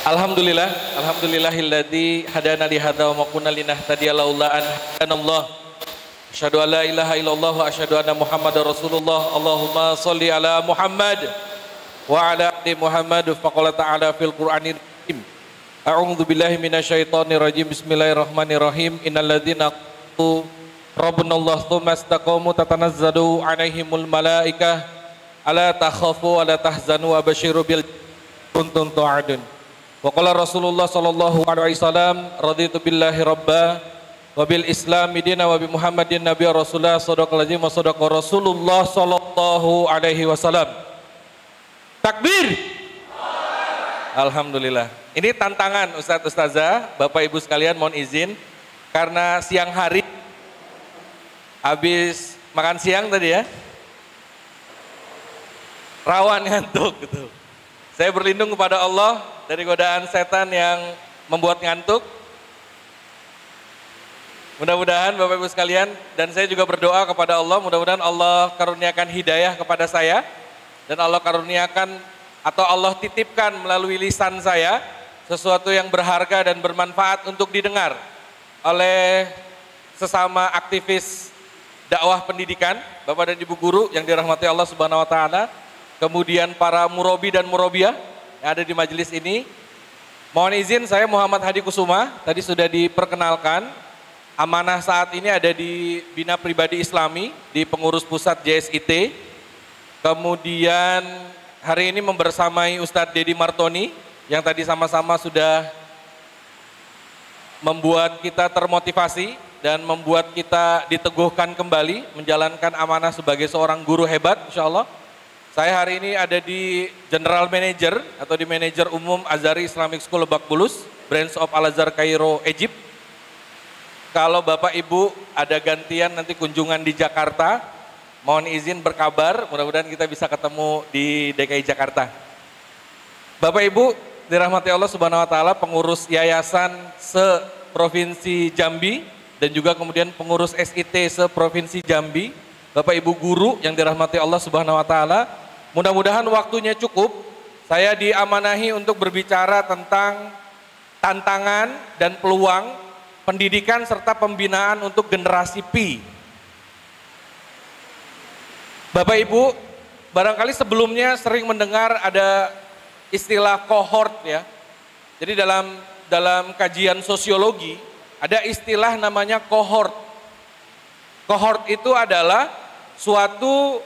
Alhamdulillah, alhamdulillahilladzi hadana li hadza wa ma kunna linahtadiya laula an hadanallah. Asyhadu an la ilaha illallah wa asyhadu anna Muhammadar Rasulullah. Allahumma shalli ala Muhammad wa ala ali Muhammad. Faqala ta'ala fil Qur'anir Karim. A'udzu billahi minasyaitonir rajim. Bismillahirrahmanirrahim. Innal ladzina qalu rabbunallahu tsumma istaqamu tatanazzalu 'alaihimul malaikah ala takhafu wa la tahzanu wa basyiru bil kuntum tu'adun. Wa qala Rasulullah sallallahu alaihi wasallam raditu billahi rabba wa bil islami dina wa bi Muhammadin nabiyya rasulullah sadaqal azim wa sadaqa Rasulullah sallallahu alaihi wasallam. Takbir. Alhamdulillah. Ini tantangan Ustadz Ustazah, Bapak Ibu sekalian, mohon izin karena siang hari habis makan siang tadi ya. Rawan ngantuk gitu. Saya berlindung kepada Allah dari godaan setan yang membuat ngantuk. Mudah-mudahan Bapak Ibu sekalian, dan saya juga berdoa kepada Allah, mudah-mudahan Allah karuniakan hidayah kepada saya, dan Allah karuniakan atau Allah titipkan melalui lisan saya sesuatu yang berharga dan bermanfaat untuk didengar oleh sesama aktivis dakwah pendidikan, Bapak dan Ibu guru yang dirahmati Allah Subhanahu wa taala. Kemudian para murabi dan murabiah yang ada di majelis ini. Mohon izin, saya Muhammad Hadi Kusuma, tadi sudah diperkenalkan. Amanah saat ini ada di Bina Pribadi Islami, di pengurus pusat JSIT. Kemudian hari ini membersamai Ustadz Dedi Martoni, yang tadi sama-sama sudah membuat kita termotivasi dan membuat kita diteguhkan kembali menjalankan amanah sebagai seorang guru hebat, insya Allah. Saya hari ini ada di General Manager atau di Manajer Umum Azhari Islamic School Lebak Bulus, Branch of Al-Azhar Kairo, Egypt. Kalau Bapak Ibu ada gantian nanti kunjungan di Jakarta, mohon izin berkabar, mudah-mudahan kita bisa ketemu di DKI Jakarta. Bapak Ibu dirahmati Allah Subhanahu wa taala, pengurus yayasan se-Provinsi Jambi dan juga kemudian pengurus SIT se-Provinsi Jambi, Bapak Ibu guru yang dirahmati Allah Subhanahu wa taala. Mudah-mudahan waktunya cukup, saya diamanahi untuk berbicara tentang tantangan dan peluang pendidikan serta pembinaan untuk generasi Pi. Bapak Ibu, barangkali sebelumnya sering mendengar ada istilah kohort ya. Jadi dalam kajian sosiologi ada istilah namanya kohort. Kohort itu adalah suatu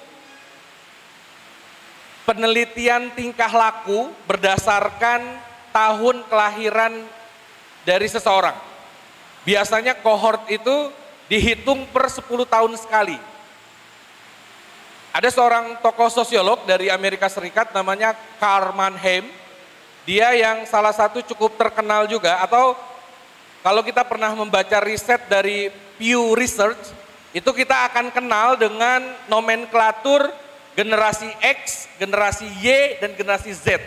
penelitian tingkah laku berdasarkan tahun kelahiran dari seseorang. Biasanya kohort itu dihitung per 10 tahun sekali. Ada seorang tokoh sosiolog dari Amerika Serikat namanya Karl Mannheim. Dia yang salah satu cukup terkenal juga, atau kalau kita pernah membaca riset dari Pew Research, itu kita akan kenal dengan nomenklatur generasi X, generasi Y, dan generasi Z.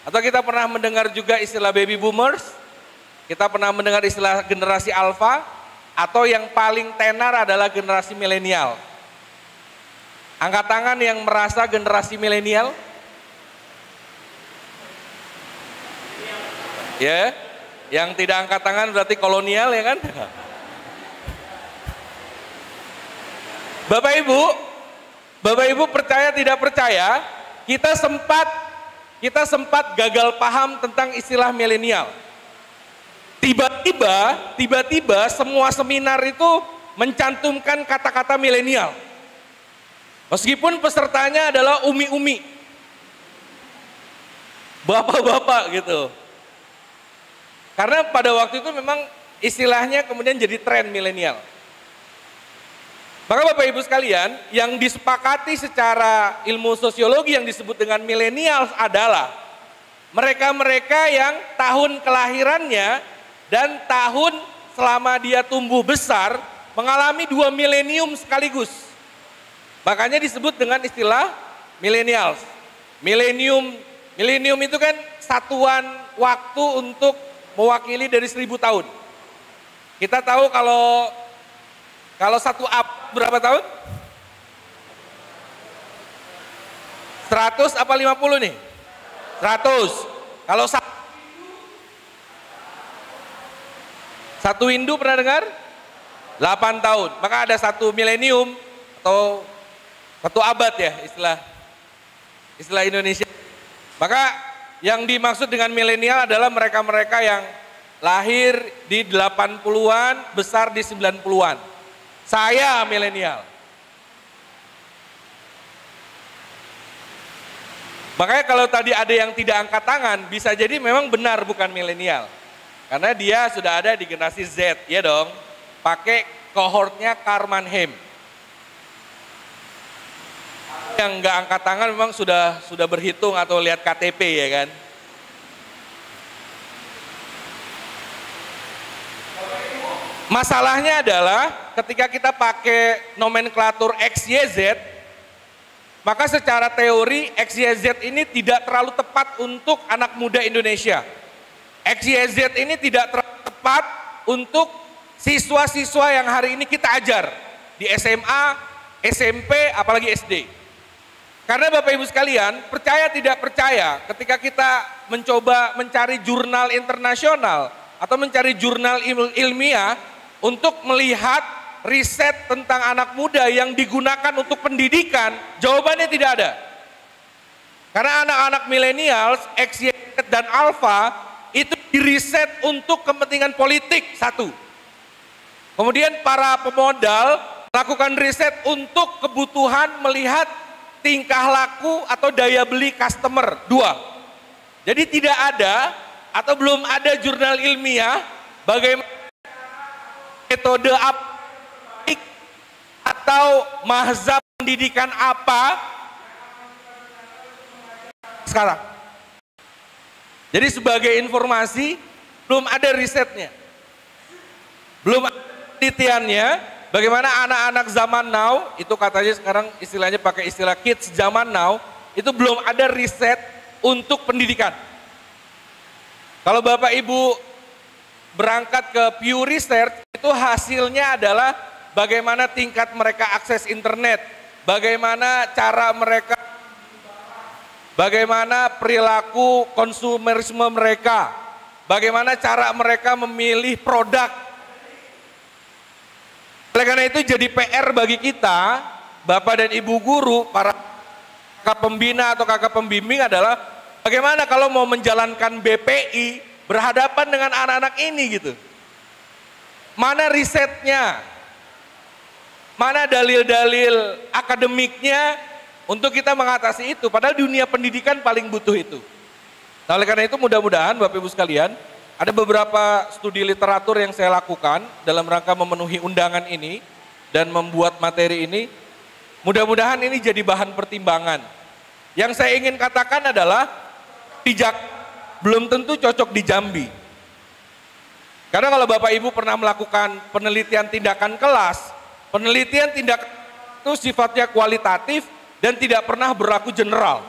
Atau kita pernah mendengar juga istilah baby boomers, kita pernah mendengar istilah generasi alpha, atau yang paling tenar adalah generasi milenial. Angkat tangan yang merasa generasi milenial. Ya, yang tidak angkat tangan berarti kolonial ya kan? Bapak Ibu percaya tidak percaya, kita sempat gagal paham tentang istilah milenial. Tiba-tiba semua seminar itu mencantumkan kata-kata milenial. Meskipun pesertanya adalah umi-umi, bapak-bapak gitu. Karena pada waktu itu memang istilahnya kemudian jadi tren milenial. Maka Bapak Ibu sekalian, yang disepakati secara ilmu sosiologi yang disebut dengan milenial adalah mereka-mereka yang tahun kelahirannya dan tahun selama dia tumbuh besar mengalami 2 milenium sekaligus. Makanya disebut dengan istilah millennials. Milenium itu kan satuan waktu untuk mewakili dari 1000 tahun. Kita tahu kalau satu abad berapa tahun? 100 apa 50 nih? 100. Kalau Satu Hindu pernah dengar? 8 tahun. Maka ada satu milenium atau satu abad ya istilah Indonesia. Maka yang dimaksud dengan milenial adalah mereka-mereka yang lahir di 80-an, besar di 90-an. Saya milenial. Makanya kalau tadi ada yang tidak angkat tangan, bisa jadi memang benar bukan milenial. Karena dia sudah ada di generasi Z, ya dong. Pakai kohortnya Karmanhem. Yang nggak angkat tangan memang sudah berhitung atau lihat KTP ya kan. Masalahnya adalah ketika kita pakai nomenklatur XYZ, maka secara teori XYZ ini tidak terlalu tepat untuk anak muda Indonesia. XYZ ini tidak terlalu tepat untuk siswa-siswa yang hari ini kita ajar di SMA, SMP, apalagi SD. Karena Bapak Ibu sekalian, percaya tidak percaya, ketika kita mencoba mencari jurnal internasional atau mencari jurnal ilmiah untuk melihat riset tentang anak muda yang digunakan untuk pendidikan, jawabannya tidak ada. Karena anak-anak milenial, X, Y, dan Alpha itu diriset untuk kepentingan politik, satu. Kemudian para pemodal melakukan riset untuk kebutuhan melihat tingkah laku atau daya beli customer, dua. Jadi tidak ada atau belum ada jurnal ilmiah bagaimana metode apa atau mazhab pendidikan apa sekarang. Jadi sebagai informasi, belum ada risetnya. Belum ada penelitiannya bagaimana anak-anak zaman now, itu katanya sekarang istilahnya pakai istilah kids zaman now, itu belum ada riset untuk pendidikan. Kalau Bapak Ibu berangkat ke Pew Research, itu hasilnya adalah bagaimana tingkat mereka akses internet, bagaimana cara mereka, bagaimana perilaku konsumerisme mereka, bagaimana cara mereka memilih produk. Oleh karena itu jadi PR bagi kita, Bapak dan Ibu guru, para kakak pembina atau kakak pembimbing adalah bagaimana kalau mau menjalankan BPI berhadapan dengan anak-anak ini gitu. Mana risetnya? Mana dalil-dalil akademiknya untuk kita mengatasi itu? Padahal dunia pendidikan paling butuh itu. Nah, oleh karena itu mudah-mudahan Bapak Ibu sekalian, ada beberapa studi literatur yang saya lakukan dalam rangka memenuhi undangan ini dan membuat materi ini. Mudah-mudahan ini jadi bahan pertimbangan. Yang saya ingin katakan adalah belum tentu cocok di Jambi. Karena kalau Bapak Ibu pernah melakukan penelitian tindakan kelas, penelitian tindakan itu sifatnya kualitatif dan tidak pernah berlaku general.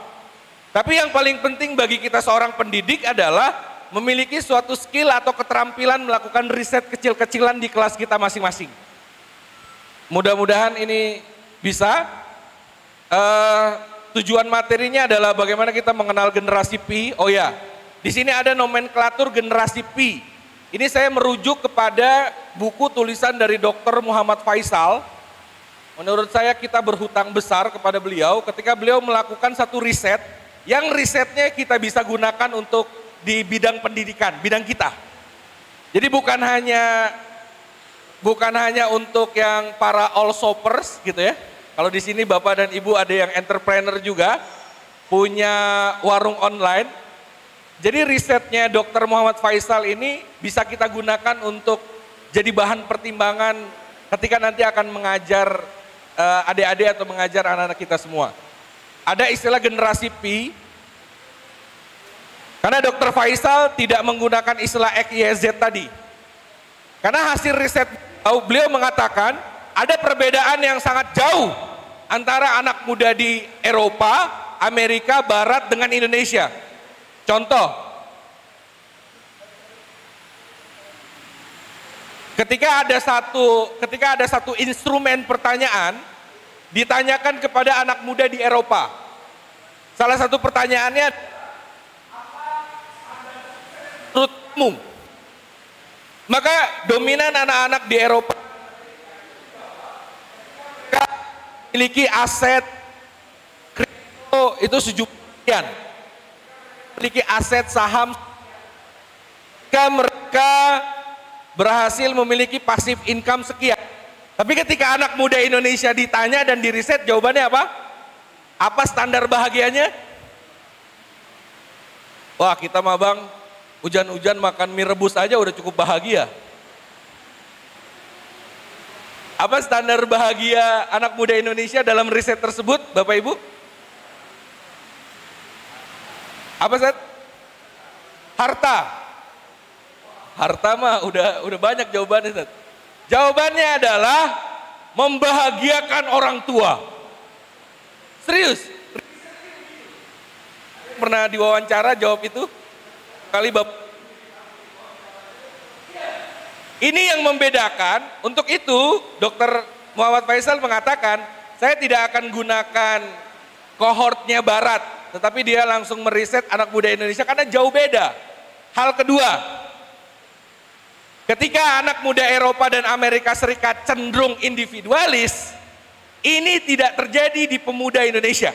Tapi yang paling penting bagi kita seorang pendidik adalah memiliki suatu skill atau keterampilan melakukan riset kecil-kecilan di kelas kita masing-masing. Mudah-mudahan ini bisa. Tujuan materinya adalah bagaimana kita mengenal generasi Pi. Oh ya, di sini ada nomenklatur generasi Pi. Ini saya merujuk kepada buku tulisan dari Dr. Muhammad Faisal. Menurut saya kita berhutang besar kepada beliau ketika beliau melakukan satu riset, yang risetnya kita bisa gunakan untuk di bidang pendidikan, bidang kita. Jadi bukan hanya untuk yang para all shoppers gitu ya. Kalau di sini Bapak dan Ibu ada yang entrepreneur juga, punya warung online. Jadi risetnya Dr. Muhammad Faisal ini bisa kita gunakan untuk jadi bahan pertimbangan ketika nanti akan mengajar adik-adik atau mengajar anak-anak kita semua. Ada istilah generasi Pi. Karena Dr. Faisal tidak menggunakan istilah XYZ tadi. Karena hasil riset beliau mengatakan ada perbedaan yang sangat jauh antara anak muda di Eropa, Amerika Barat dengan Indonesia. Contoh, ketika ada satu instrumen pertanyaan ditanyakan kepada anak muda di Eropa. Salah satu pertanyaannya, menurutmu Maka dominan anak-anak di Eropa memiliki aset kripto itu 7%, memiliki aset saham, jika mereka berhasil memiliki pasif income sekian. Tapi ketika anak muda Indonesia ditanya dan diriset, jawabannya apa? Apa standar bahagianya? Wah, kita mah bang, hujan-hujan makan mie rebus aja udah cukup bahagia. Apa standar bahagia anak muda Indonesia dalam riset tersebut, Bapak Ibu? Apa Set? Harta. Harta mah udah banyak jawabannya Set. Jawabannya adalah membahagiakan orang tua. Serius? Pernah diwawancara jawab itu? Kali Bapak. Ini yang membedakan. Untuk itu Dr. Muhammad Faisal mengatakan, saya tidak akan gunakan kohortnya Barat, tetapi dia langsung meriset anak muda Indonesia karena jauh beda. Hal kedua, ketika anak muda Eropa dan Amerika Serikat cenderung individualis, ini tidak terjadi di pemuda Indonesia.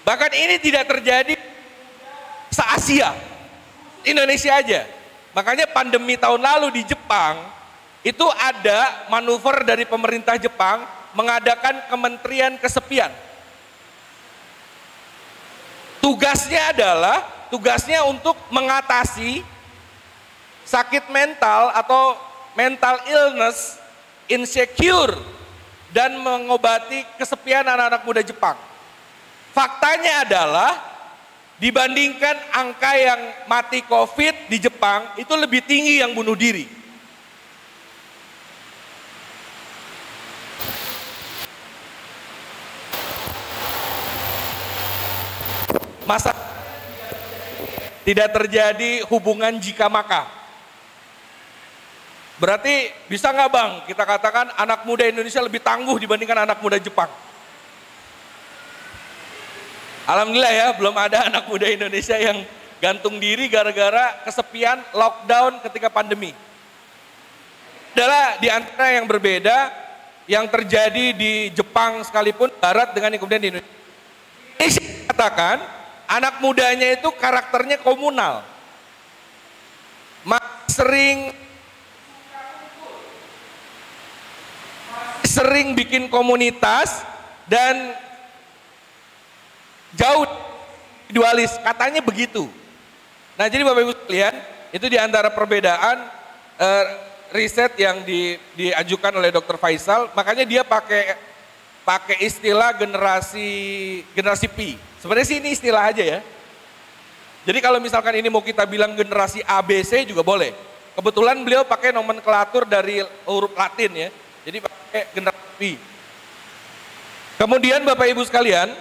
Bahkan ini tidak terjadi se-Asia, Indonesia aja. Makanya pandemi tahun lalu di Jepang, itu ada manuver dari pemerintah Jepang mengadakan kementerian kesepian. Tugasnya untuk mengatasi sakit mental atau mental illness, insecure, dan mengobati kesepian anak-anak muda Jepang. Faktanya adalah dibandingkan angka yang mati COVID di Jepang, itu lebih tinggi yang bunuh diri. Masa tidak terjadi hubungan jika maka. Berarti bisa nggak bang kita katakan anak muda Indonesia lebih tangguh dibandingkan anak muda Jepang? Alhamdulillah ya, belum ada anak muda Indonesia yang gantung diri gara-gara kesepian lockdown ketika pandemi. Adalah di antara yang berbeda yang terjadi di Jepang sekalipun, Barat dengan yang kemudian di Indonesia. Indonesia katakan anak mudanya itu karakternya komunal, sering bikin komunitas dan jauh individualis, katanya begitu. Nah jadi Bapak Ibu sekalian, itu diantara perbedaan riset yang diajukan oleh Dr. Faisal. Makanya dia pakai istilah generasi Pi. Sebenarnya sih ini istilah aja ya. Jadi kalau misalkan ini mau kita bilang generasi ABC juga boleh. Kebetulan beliau pakai nomenklatur dari huruf Latin ya. Jadi pakai generasi Pi. Kemudian Bapak Ibu sekalian,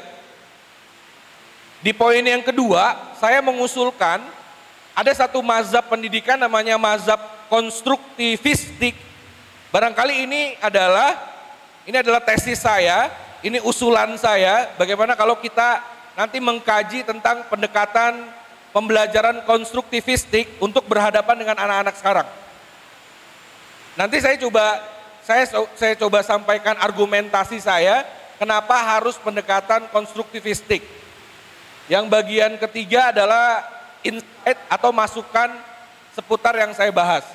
di poin yang kedua, saya mengusulkan ada satu mazhab pendidikan namanya mazhab konstruktivistik. Barangkali ini adalah tesis saya, ini usulan saya, bagaimana kalau kita nanti mengkaji tentang pendekatan pembelajaran konstruktivistik untuk berhadapan dengan anak-anak sekarang. Nanti saya coba sampaikan argumentasi saya, kenapa harus pendekatan konstruktivistik. Yang bagian ketiga adalah insight atau masukan seputar yang saya bahas.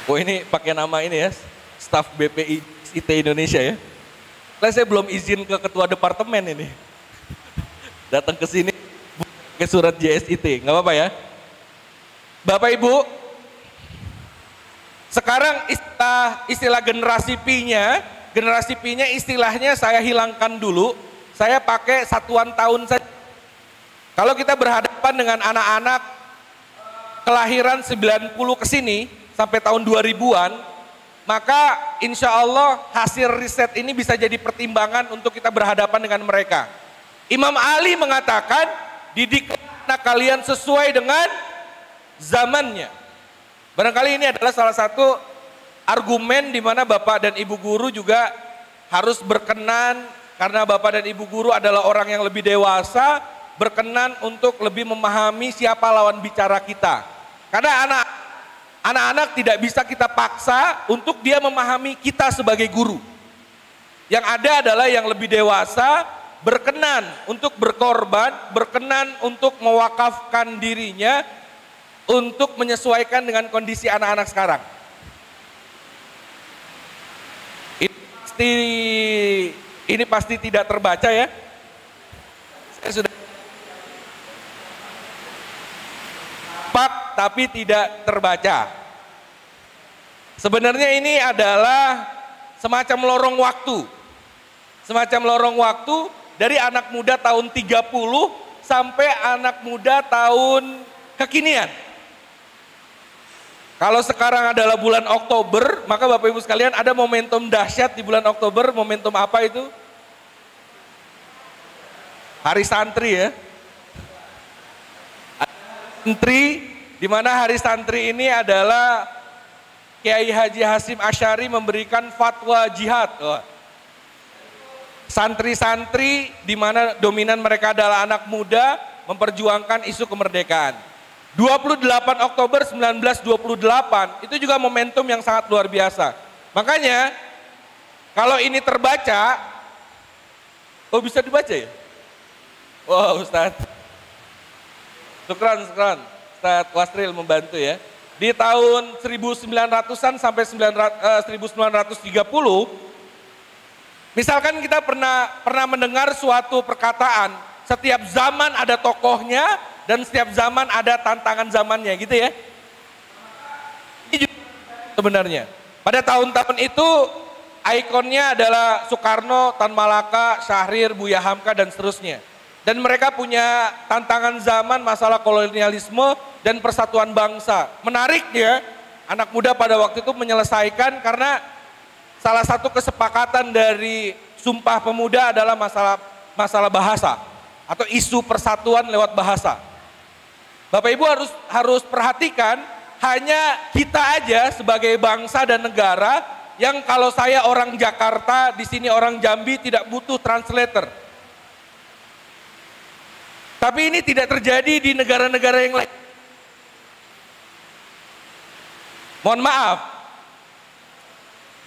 Oh ini pakai nama ini ya, staf BPI IT Indonesia ya. Saya belum izin ke ketua departemen ini. Datang ke sini pakai surat JSIT, nggak apa-apa ya. Bapak Ibu, sekarang istilah generasi P-nya istilahnya saya hilangkan dulu, saya pakai satuan tahun saja. Kalau kita berhadapan dengan anak-anak kelahiran 90 ke sini sampai tahun 2000-an, maka insya Allah hasil riset ini bisa jadi pertimbangan untuk kita berhadapan dengan mereka. Imam Ali mengatakan, didiklah anak kalian sesuai dengan zamannya. Barangkali ini adalah salah satu argumen di mana Bapak dan Ibu guru juga harus berkenan karena Bapak dan Ibu guru adalah orang yang lebih dewasa berkenan untuk lebih memahami siapa lawan bicara kita. Karena anak-anak tidak bisa kita paksa untuk dia memahami kita sebagai guru. Yang ada adalah yang lebih dewasa berkenan untuk berkorban, berkenan untuk mewakafkan dirinya untuk menyesuaikan dengan kondisi anak-anak sekarang. Ini pasti tidak terbaca ya. Saya sudah pak tapi tidak terbaca. Sebenarnya ini adalah semacam lorong waktu. Semacam lorong waktu dari anak muda tahun 30 sampai anak muda tahun kekinian. Kalau sekarang adalah bulan Oktober, maka Bapak Ibu sekalian ada momentum dahsyat di bulan Oktober. Momentum apa itu? Hari Santri ya. Santri, di mana Hari Santri ini adalah Kiai Haji Hasyim Asy'ari memberikan fatwa jihad. Santri-santri di mana dominan mereka adalah anak muda memperjuangkan isu kemerdekaan. 28 Oktober 1928 itu juga momentum yang sangat luar biasa. Makanya kalau ini terbaca, oh bisa dibaca ya? Wow Ustaz. Syukran Ustaz Wasril membantu ya. Di tahun 1900-an sampai 1930, misalkan kita pernah mendengar suatu perkataan, setiap zaman ada tokohnya, dan setiap zaman ada tantangan zamannya gitu ya. Ini juga sebenarnya. Pada tahun-tahun itu ikonnya adalah Soekarno, Tan Malaka, Syahrir, Buya Hamka dan seterusnya. Dan mereka punya tantangan zaman masalah kolonialisme dan persatuan bangsa. Menariknya anak muda pada waktu itu menyelesaikan karena salah satu kesepakatan dari Sumpah Pemuda adalah masalah bahasa atau isu persatuan lewat bahasa. Bapak Ibu harus perhatikan, hanya kita aja sebagai bangsa dan negara yang kalau saya orang Jakarta, di sini orang Jambi tidak butuh translator. Tapi ini tidak terjadi di negara-negara yang lain. Mohon maaf,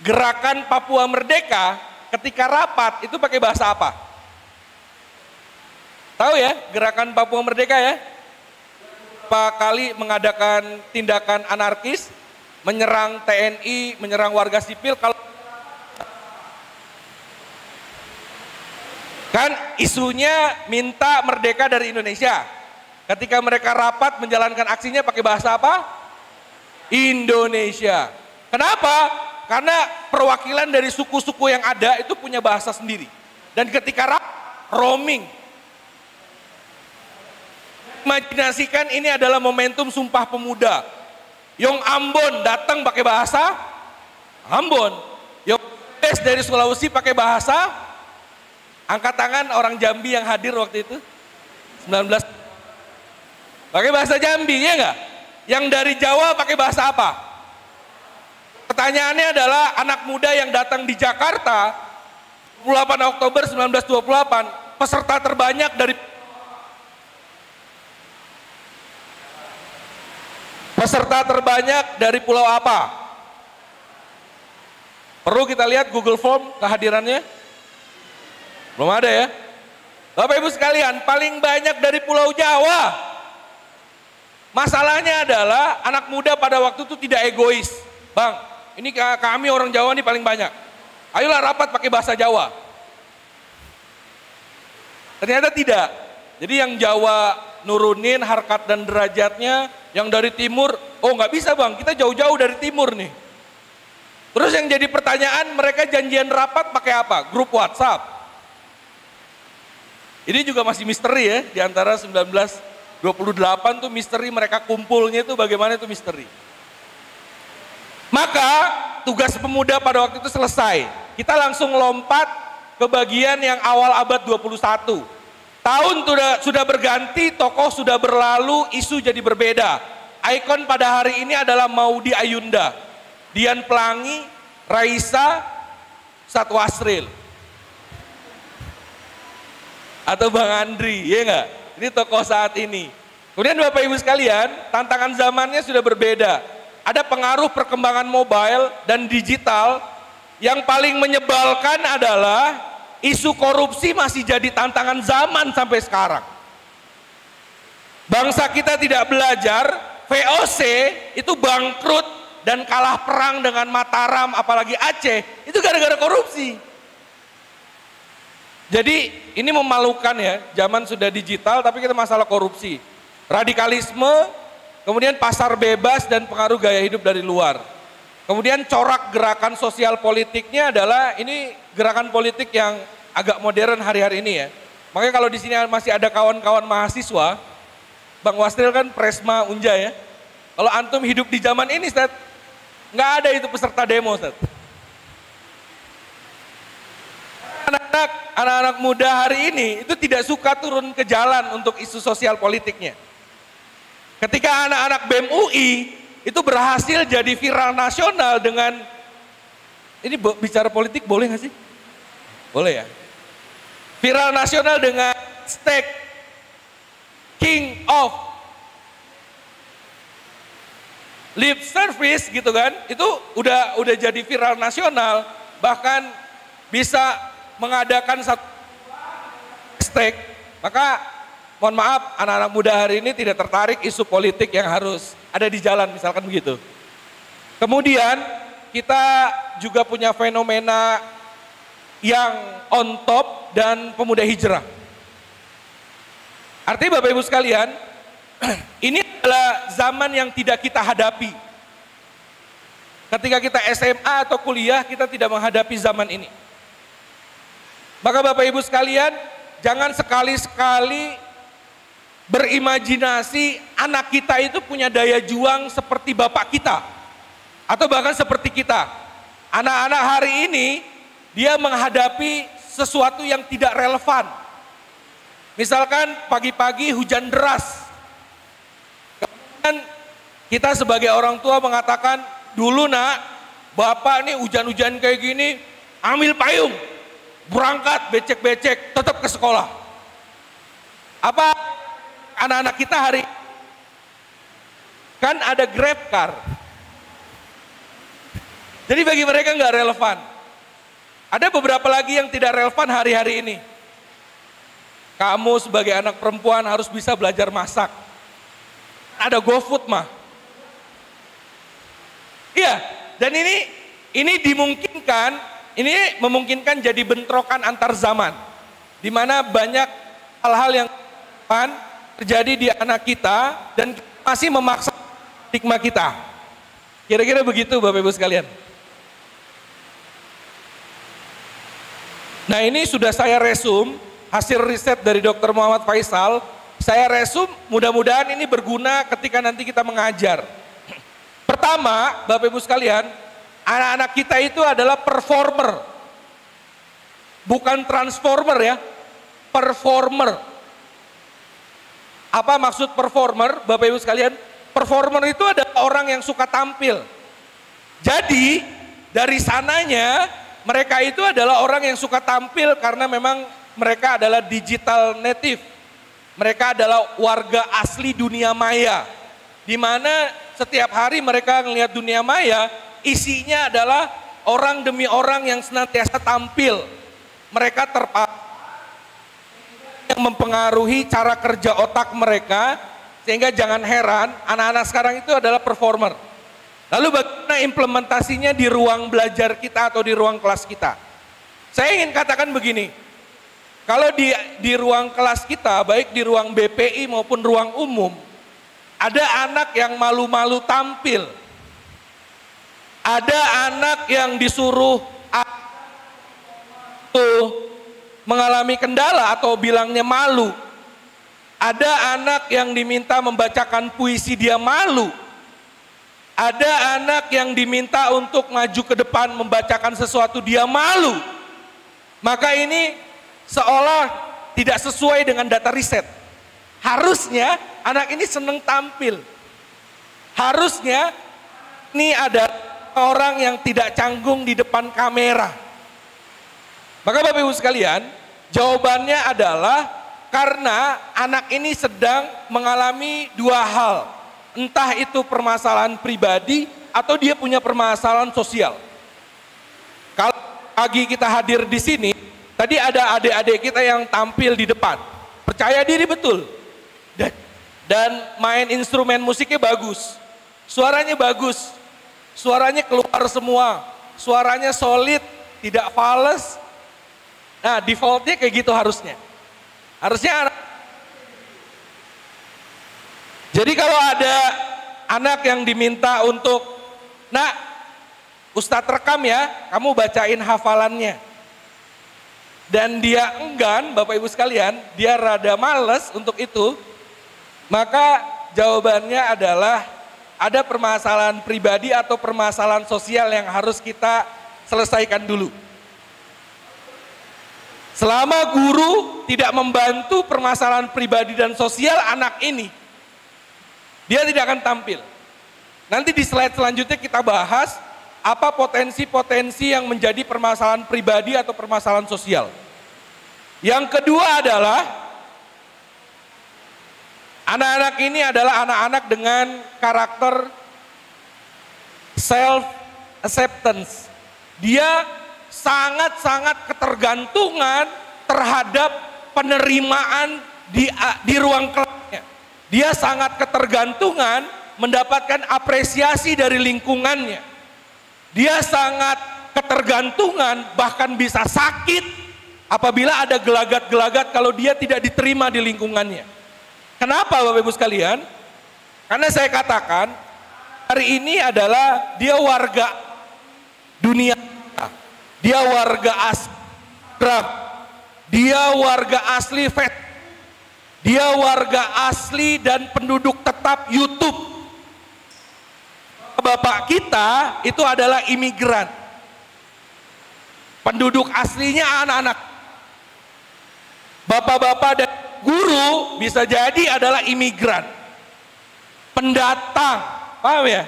gerakan Papua Merdeka ketika rapat itu pakai bahasa apa? Tahu ya, gerakan Papua Merdeka ya? Beberapa kali mengadakan tindakan anarkis, menyerang TNI, menyerang warga sipil. Kalau kan isunya minta merdeka dari Indonesia. Ketika mereka rapat menjalankan aksinya pakai bahasa apa? Indonesia. Kenapa? Karena perwakilan dari suku-suku yang ada itu punya bahasa sendiri. Dan ketika rapat, roaming. Imajinasikan ini adalah momentum Sumpah Pemuda. Yong Ambon datang pakai bahasa Ambon. Yong dari Sulawesi pakai bahasa. Angkat tangan orang Jambi yang hadir waktu itu. 19. Pakai bahasa Jambi, ya enggak? Yang dari Jawa pakai bahasa apa? Pertanyaannya adalah anak muda yang datang di Jakarta 28 Oktober 1928, peserta terbanyak dari pulau apa? Perlu kita lihat Google Form kehadirannya? Belum ada ya? Bapak Ibu sekalian, paling banyak dari Pulau Jawa. Masalahnya adalah anak muda pada waktu itu tidak egois. Bang, ini kami orang Jawa nih paling banyak. Ayolah rapat pakai bahasa Jawa. Ternyata tidak. Jadi yang Jawa nurunin harkat dan derajatnya, yang dari timur, oh nggak bisa bang, kita jauh-jauh dari timur nih. Terus yang jadi pertanyaan, mereka janjian rapat pakai apa? Grup WhatsApp. Ini juga masih misteri ya, di antara 1928 tuh misteri mereka kumpulnya itu bagaimana itu misteri. Maka tugas pemuda pada waktu itu selesai. Kita langsung lompat ke bagian yang awal abad 21. Tahun sudah berganti, tokoh sudah berlalu, isu jadi berbeda. Ikon pada hari ini adalah Maudy Ayunda, Dian Pelangi, Raisa, Ustadz Wasril. Atau Bang Andri, ya enggak? Ini tokoh saat ini. Kemudian Bapak Ibu sekalian, tantangan zamannya sudah berbeda. Ada pengaruh perkembangan mobile dan digital. Yang paling menyebalkan adalah isu korupsi masih jadi tantangan zaman sampai sekarang. Bangsa kita tidak belajar, VOC itu bangkrut dan kalah perang dengan Mataram, apalagi Aceh, itu gara-gara korupsi. Jadi ini memalukan ya, zaman sudah digital tapi kita masalah korupsi. Radikalisme, kemudian pasar bebas dan pengaruh gaya hidup dari luar. Kemudian corak gerakan sosial politiknya adalah ini gerakan politik yang agak modern hari-hari ini ya. Makanya kalau di sini masih ada kawan-kawan mahasiswa, Bang Wasril kan Presma Unja ya. Kalau antum hidup di zaman ini, Ustaz, nggak ada itu peserta demo, Ustaz. Anak-anak muda hari ini itu tidak suka turun ke jalan untuk isu sosial politiknya. Ketika anak-anak BEM UI itu berhasil jadi viral nasional dengan, ini bicara politik boleh nggak sih? Boleh ya? Viral nasional dengan hashtag King of Lip Service gitu kan, itu udah jadi viral nasional, bahkan bisa mengadakan satu hashtag. Maka mohon maaf, anak-anak muda hari ini tidak tertarik isu politik yang harus ada di jalan, misalkan begitu. Kemudian kita juga punya fenomena yang on top dan pemuda hijrah. Artinya Bapak Ibu sekalian, ini adalah zaman yang tidak kita hadapi. Ketika kita SMA atau kuliah, kita tidak menghadapi zaman ini. Maka Bapak Ibu sekalian, jangan sekali-sekali berimajinasi anak kita itu punya daya juang seperti bapak kita. Atau bahkan seperti kita. Anak-anak hari ini, dia menghadapi sesuatu yang tidak relevan. Misalkan pagi-pagi hujan deras. Kemudian kita sebagai orang tua mengatakan, dulu nak, bapak nih hujan-hujan kayak gini, ambil payung. Berangkat becek-becek, tetap ke sekolah. Apa anak-anak kita hari kan ada Grab car. Jadi bagi mereka nggak relevan. Ada beberapa lagi yang tidak relevan hari-hari ini. Kamu sebagai anak perempuan harus bisa belajar masak. Ada GoFood mah. Iya, dan ini dimungkinkan. Ini memungkinkan jadi bentrokan antar zaman, di mana banyak hal-hal yang terjadi di anak kita dan masih memaksa stigma kita. Kira-kira begitu Bapak Ibu sekalian. Nah ini sudah saya resum, hasil riset dari Dr. Muhammad Faisal, saya resum, mudah-mudahan ini berguna ketika nanti kita mengajar. Pertama, Bapak Ibu sekalian, anak-anak kita itu adalah performer. Bukan transformer ya, performer. Apa maksud performer, Bapak Ibu sekalian? Performer itu adalah orang yang suka tampil. Jadi, dari sananya, mereka itu adalah orang yang suka tampil karena memang mereka adalah digital native. Mereka adalah warga asli dunia maya. Di mana setiap hari mereka melihat dunia maya, isinya adalah orang demi orang yang senantiasa tampil. Mereka yang mempengaruhi cara kerja otak mereka, sehingga jangan heran anak-anak sekarang itu adalah performer. Lalu bagaimana implementasinya di ruang belajar kita atau di ruang kelas kita? Saya ingin katakan begini, kalau di ruang kelas kita, baik di ruang BPI maupun ruang umum, ada anak yang malu-malu tampil. Ada anak yang disuruh mengalami kendala atau bilangnya malu. Ada anak yang diminta membacakan puisi, dia malu. Ada anak yang diminta untuk maju ke depan membacakan sesuatu, dia malu. Maka ini seolah tidak sesuai dengan data riset. Harusnya anak ini senang tampil. Harusnya ini ada orang yang tidak canggung di depan kamera. Maka Bapak Ibu sekalian, jawabannya adalah Karena anak ini sedang mengalami dua hal. Entah itu permasalahan pribadi atau dia punya permasalahan sosial. Kalau pagi kita hadir di sini, tadi ada adik-adik kita yang tampil di depan. Percaya diri betul. Dan main instrumen musiknya bagus. Suaranya bagus. Suaranya keluar semua. Suaranya solid, tidak fals. Nah, defaultnya kayak gitu harusnya. Harusnya anak. Jadi kalau ada anak yang diminta untuk, nak, Ustadz rekam ya, kamu bacain hafalannya. Dan dia enggan, Bapak Ibu sekalian, dia rada males untuk itu, maka jawabannya adalah ada permasalahan pribadi atau permasalahan sosial yang harus kita selesaikan dulu. Selama guru tidak membantu permasalahan pribadi dan sosial anak ini, dia tidak akan tampil. Nanti di slide selanjutnya kita bahas apa potensi-potensi yang menjadi permasalahan pribadi atau permasalahan sosial. Yang kedua adalah anak-anak ini adalah anak-anak dengan karakter self-acceptance. Dia sangat-sangat ketergantungan terhadap penerimaan di ruang kelasnya. Dia sangat ketergantungan mendapatkan apresiasi dari lingkungannya. Dia sangat ketergantungan, bahkan bisa sakit apabila ada gelagat-gelagat kalau dia tidak diterima di lingkungannya. Kenapa Bapak Ibu sekalian? Karena saya katakan hari ini adalah dia warga dunia. Dia warga asli Arab, dia warga asli FET, dia warga asli dan penduduk tetap YouTube. Bapak kita itu adalah imigran. Penduduk aslinya anak-anak. Bapak-bapak dan guru bisa jadi adalah imigran. Pendatang, paham ya?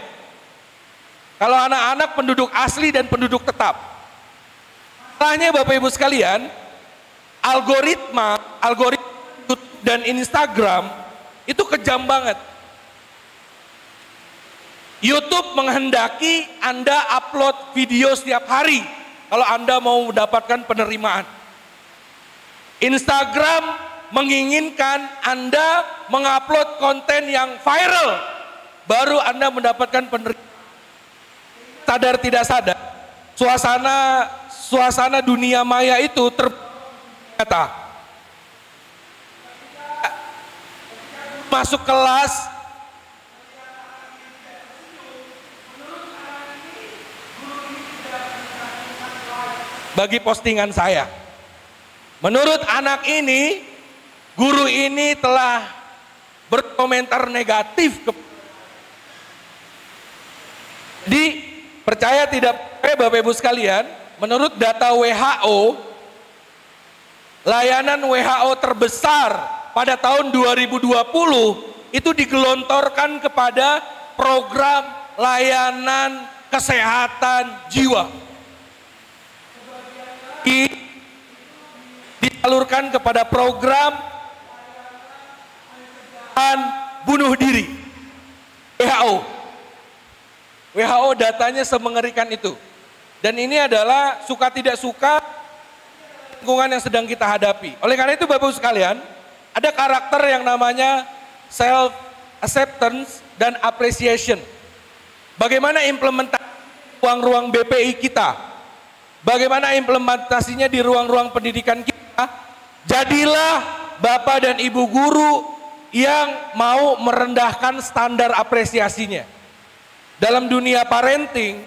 Kalau anak-anak penduduk asli dan penduduk tetap. Masalahnya Bapak Ibu sekalian, algoritma YouTube dan Instagram itu kejam banget. YouTube menghendaki Anda upload video setiap hari kalau Anda mau mendapatkan penerimaan. Instagram menginginkan Anda mengupload konten yang viral baru Anda mendapatkan penerimaan. Sadar tidak sadar, suasana dunia maya itu ternyata masuk kelas bagi postingan saya. Menurut anak ini, guru ini telah berkomentar negatif di percaya tidak Bapak Ibu sekalian, menurut data WHO, layanan WHO terbesar pada tahun 2020 itu digelontorkan kepada program layanan kesehatan jiwa. Disalurkan kepada program bunuh diri. WHO datanya semengerikan itu. Dan ini adalah suka tidak suka lingkungan yang sedang kita hadapi. Oleh karena itu Bapak Ibu sekalian, ada karakter yang namanya self acceptance dan appreciation. Bagaimana implementasi ruang-ruang BPI kita? Bagaimana implementasinya di ruang-ruang pendidikan kita? Jadilah Bapak dan Ibu guru yang mau merendahkan standar apresiasinya. Dalam dunia parenting,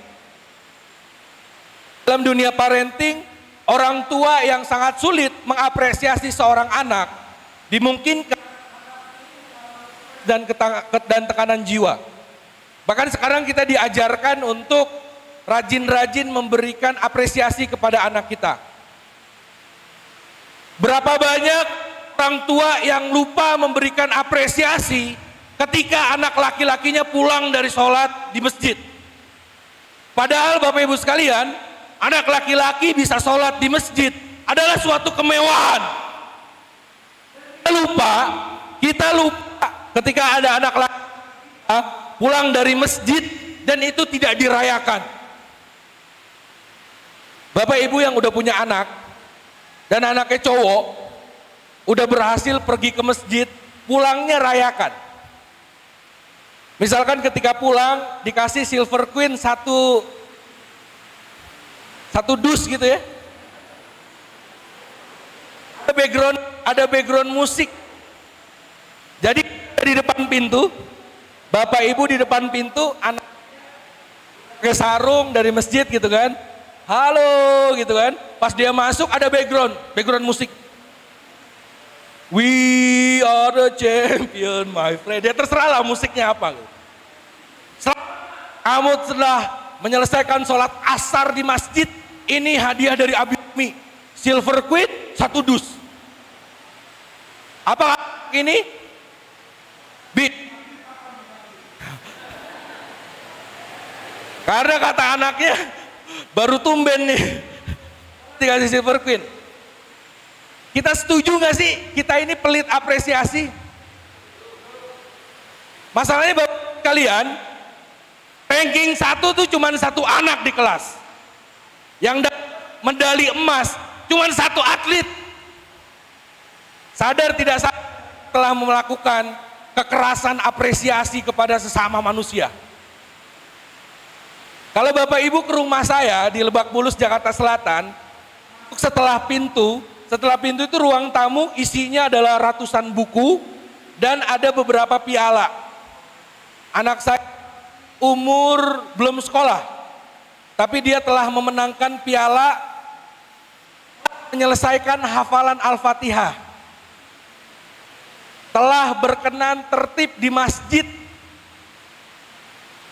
orang tua yang sangat sulit mengapresiasi seorang anak dimungkinkan dan tekanan jiwa. Bahkan sekarang kita diajarkan untuk rajin-rajin memberikan apresiasi kepada anak kita. Berapa banyak orang tua yang lupa memberikan apresiasi ketika anak laki-lakinya pulang dari sholat di masjid. Padahal Bapak Ibu sekalian, anak laki-laki bisa sholat di masjid adalah suatu kemewahan. Kita lupa ketika ada anak laki pulang dari masjid dan itu tidak dirayakan. Bapak ibu yang udah punya anak dan anaknya cowok udah berhasil pergi ke masjid, pulangnya rayakan. Misalkan ketika pulang dikasih Silver Queen satu dus gitu ya. Ada background musik. Jadi di depan pintu, bapak ibu di depan pintu, anak pakai sarung dari masjid gitu kan. Halo gitu kan. Pas dia masuk ada background musik. We are the champion my friend. Ya terserah lah musiknya apa. Kamu telah menyelesaikan sholat asar di masjid. Ini hadiah dari Abi Umi. Silver Queen 1 dus. Apa ini? Beat. Karena kata anaknya baru tumben nih dikasih Silver Queen. Kita setuju gak sih kita ini pelit apresiasi? Masalahnya bapak kalian ranking 1 tuh cuma 1 anak di kelas yang medali emas, cuma 1 atlet. Sadar tidak sadar telah melakukan kekerasan apresiasi kepada sesama manusia. Kalau bapak ibu ke rumah saya di Lebak Bulus Jakarta Selatan, setelah pintu itu ruang tamu isinya adalah ratusan buku dan ada beberapa piala. Anak saya umur belum sekolah, tapi dia telah memenangkan piala menyelesaikan hafalan Al-Fatihah. Telah berkenan tertib di masjid,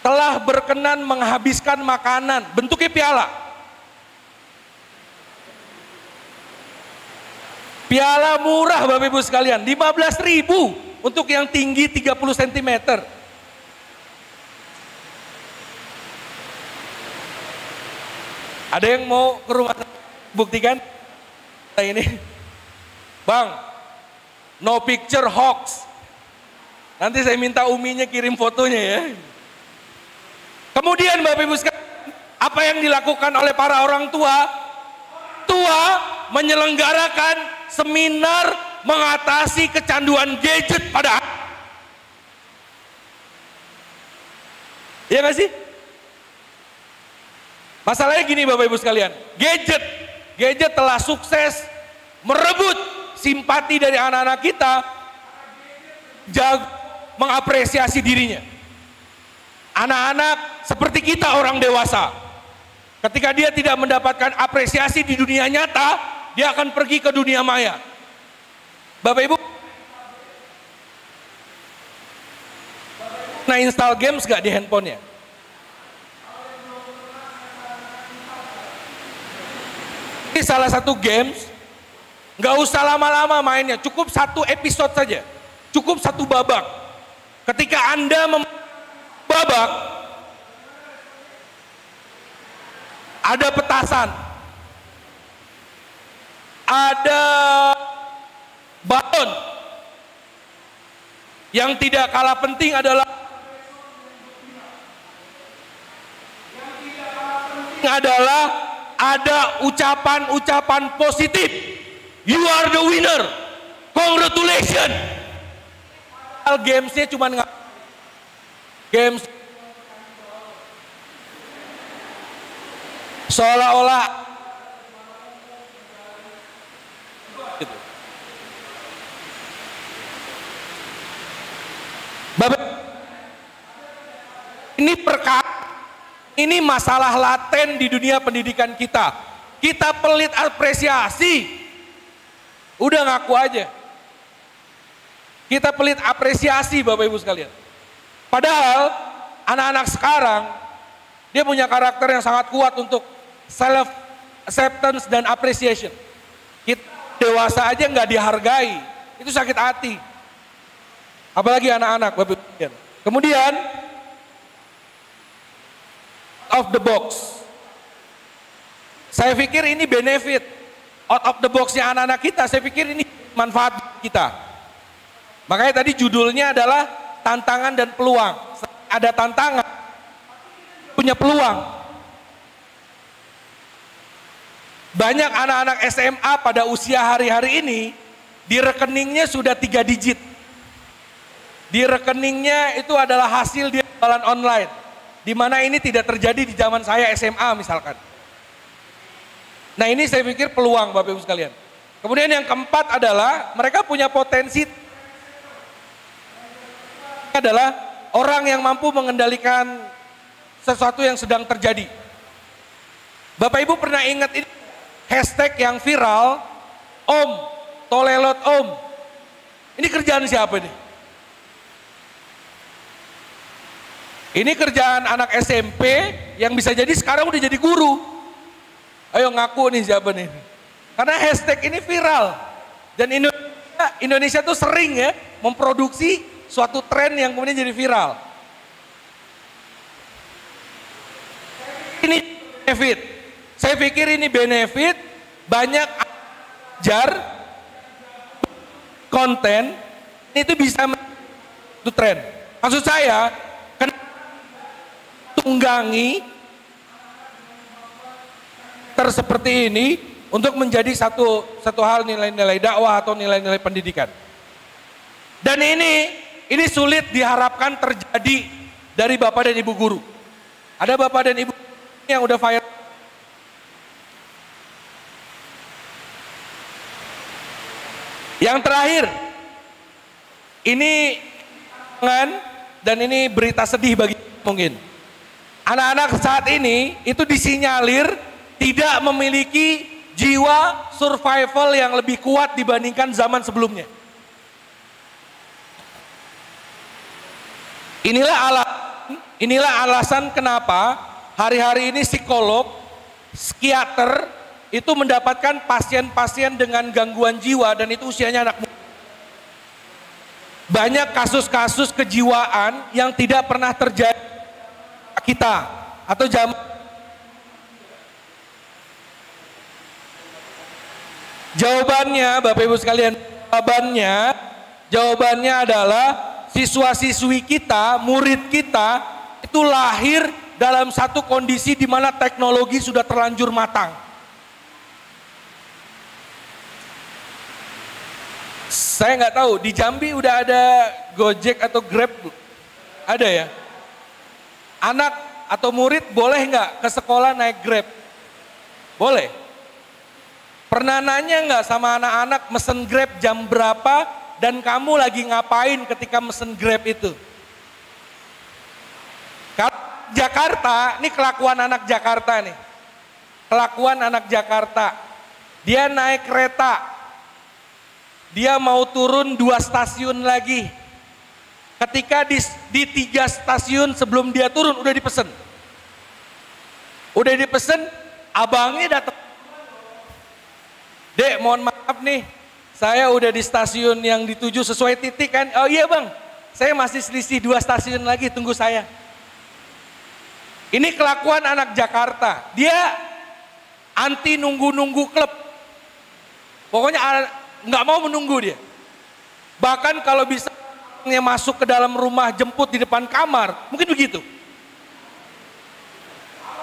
telah berkenan menghabiskan makanan, bentuknya piala. Piala murah Bapak Ibu sekalian, 15.000 untuk yang tinggi 30 cm. Ada yang mau ke rumah buktikan? Nah ini, Bang, no picture hoax. Nanti saya minta Uminya kirim fotonya ya. Kemudian Bapak Ibu sekalian, apa yang dilakukan oleh para orang tua? Menyelenggarakan seminar mengatasi kecanduan gadget pada anak. Iya gak sih? Masalahnya gini Bapak Ibu sekalian, gadget telah sukses merebut simpati dari anak-anak kita, jago mengapresiasi dirinya. Anak-anak seperti kita orang dewasa, ketika dia tidak mendapatkan apresiasi di dunia nyata, dia akan pergi ke dunia maya. Bapak Ibu, nah install games gak di handphonenya? Ini salah satu games, gak usah lama-lama mainnya, cukup 1 episode saja, cukup 1 babak. Ketika Anda babak, ada petasan, ada balon. Yang tidak kalah penting adalah ada ucapan-ucapan positif. You are the winner, congratulations. Gamesnya cuma games seolah-olah gitu. Bapak, ini masalah laten di dunia pendidikan kita. Kita pelit apresiasi, udah ngaku aja. Kita pelit apresiasi Bapak Ibu sekalian. Padahal anak-anak sekarang dia punya karakter yang sangat kuat untuk self acceptance dan appreciation. Kita dewasa aja nggak dihargai, itu sakit hati. Apalagi anak-anak Bapak Ibu sekalian. Kemudian out of the box. Saya pikir ini benefit out of the box-nya anak-anak kita. Saya pikir ini manfaat kita. Makanya tadi judulnya adalah tantangan dan peluang. Ada tantangan, punya peluang. Banyak anak-anak SMA pada usia hari-hari ini, di rekeningnya sudah 3 digit. Di rekeningnya itu adalah hasil dia jualan online. Di mana ini tidak terjadi di zaman saya SMA misalkan. Nah ini saya pikir peluang Bapak Ibu sekalian. Kemudian yang keempat adalah mereka punya potensi adalah orang yang mampu mengendalikan sesuatu yang sedang terjadi. Bapak Ibu pernah ingat ini hashtag yang viral, Om, Tolelot Om. Ini kerjaan siapa nih? Ini kerjaan anak SMP yang bisa jadi sekarang udah jadi guru. Ayo ngaku nih siapa nih? Karena hashtag ini viral. Dan Indonesia tuh sering ya memproduksi suatu tren yang kemudian jadi viral. Ini benefit. Saya pikir ini benefit, banyak ajar konten itu bisa itu tren. Maksud saya, tunggangi seperti ini untuk menjadi satu hal nilai-nilai dakwah atau nilai-nilai pendidikan. Dan ini sulit diharapkan terjadi dari Bapak dan Ibu guru. Ada Bapak dan Ibu yang udah viral. Yang terakhir, ini dan ini berita sedih bagi mungkin. Anak-anak saat ini itu disinyalir tidak memiliki jiwa survival yang lebih kuat dibandingkan zaman sebelumnya. Inilah alasan kenapa hari-hari ini psikolog, psikiater itu mendapatkan pasien-pasien dengan gangguan jiwa dan itu usianya anak muda. Banyak kasus-kasus kejiwaan yang tidak pernah terjadi kita atau jawabannya Bapak Ibu sekalian, jawabannya adalah siswa-siswi kita, murid kita itu lahir dalam satu kondisi di mana teknologi sudah terlanjur matang. Saya nggak tahu di Jambi udah ada Gojek atau Grab, ada ya? Anak atau murid boleh nggak ke sekolah naik Grab? Boleh. Pernah nanya nggak sama anak-anak mesen Grab jam berapa dan kamu lagi ngapain ketika mesen Grab itu? Kalau Jakarta, ini kelakuan anak Jakarta nih. Kelakuan anak Jakarta. Dia naik kereta. Dia mau turun 2 stasiun lagi. Ketika di 3 stasiun sebelum dia turun udah dipesen. Udah dipesen, abangnya datang. Dek, mohon maaf nih, saya udah di stasiun yang dituju sesuai titik kan. Oh iya bang, saya masih selisih 2 stasiun lagi, tunggu saya. Ini kelakuan anak Jakarta. Dia anti nunggu-nunggu klub. Pokoknya nggak mau menunggu dia. Bahkan kalau bisa masuk ke dalam rumah, jemput di depan kamar, mungkin begitu.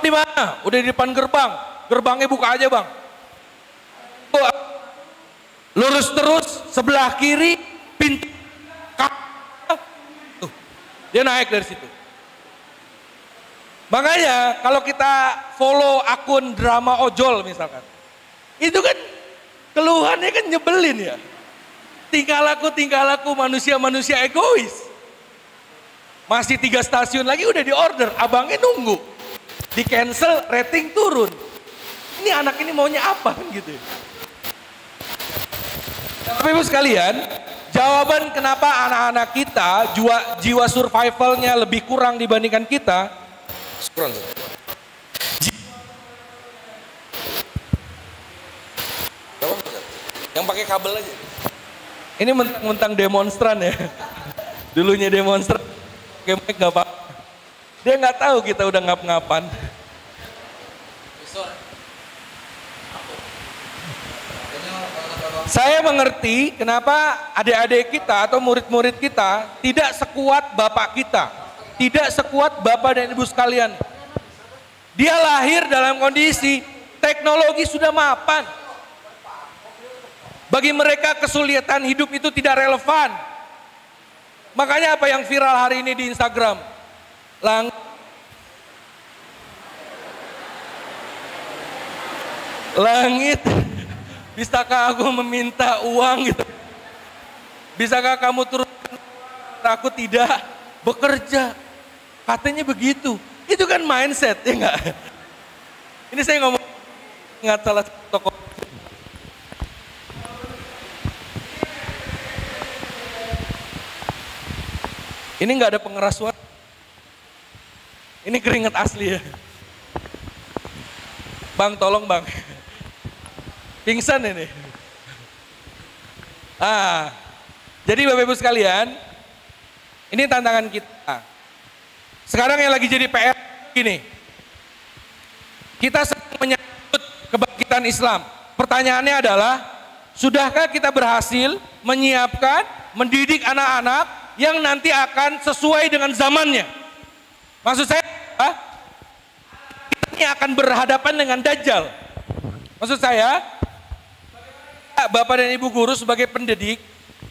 Di mana? Udah di depan gerbang. Gerbangnya buka aja bang. Lurus terus, sebelah kiri pintu. Tuh, dia naik dari situ. Makanya kalau kita follow akun drama ojol misalkan, itu kan keluhannya kan nyebelin ya. Tingkah laku manusia-manusia egois. Masih 3 stasiun lagi udah di order, abangnya nunggu. Di cancel, rating turun. Ini anak ini maunya apa kan gitu. Bapak Ibu sekalian, jawaban kenapa anak-anak kita jiwa survivalnya lebih kurang dibandingkan kita. Kurang. Yang pakai kabel aja. Ini mentang-mentang demonstran ya. Dulunya demonstran, pakai mic nggak apa. Dia nggak tahu kita udah ngap-ngapan. Saya mengerti kenapa adik-adik kita atau murid-murid kita tidak sekuat bapak kita. Tidak sekuat bapak dan ibu sekalian. Dia lahir dalam kondisi teknologi sudah mapan. Bagi mereka kesulitan hidup itu tidak relevan. Makanya apa yang viral hari ini di Instagram? Langit, bisakah aku meminta uang gitu? Bisakah kamu turunkan? Aku tidak bekerja. Katanya begitu. Itu kan mindset, ya enggak? Ini saya ngomong ingat salah satu tokoh. Ini enggak ada pengeras suara. Ini keringat asli ya. Bang, tolong bang. Pingsan ini. Jadi Bapak Ibu sekalian, ini tantangan kita. Sekarang yang lagi jadi PR gini. Kita sedang menyambut kebangkitan Islam. Pertanyaannya adalah, sudahkah kita berhasil menyiapkan, mendidik anak-anak yang nanti akan sesuai dengan zamannya? Maksud saya, ini akan berhadapan dengan Dajjal. Maksud saya, Bapak dan Ibu guru sebagai pendidik,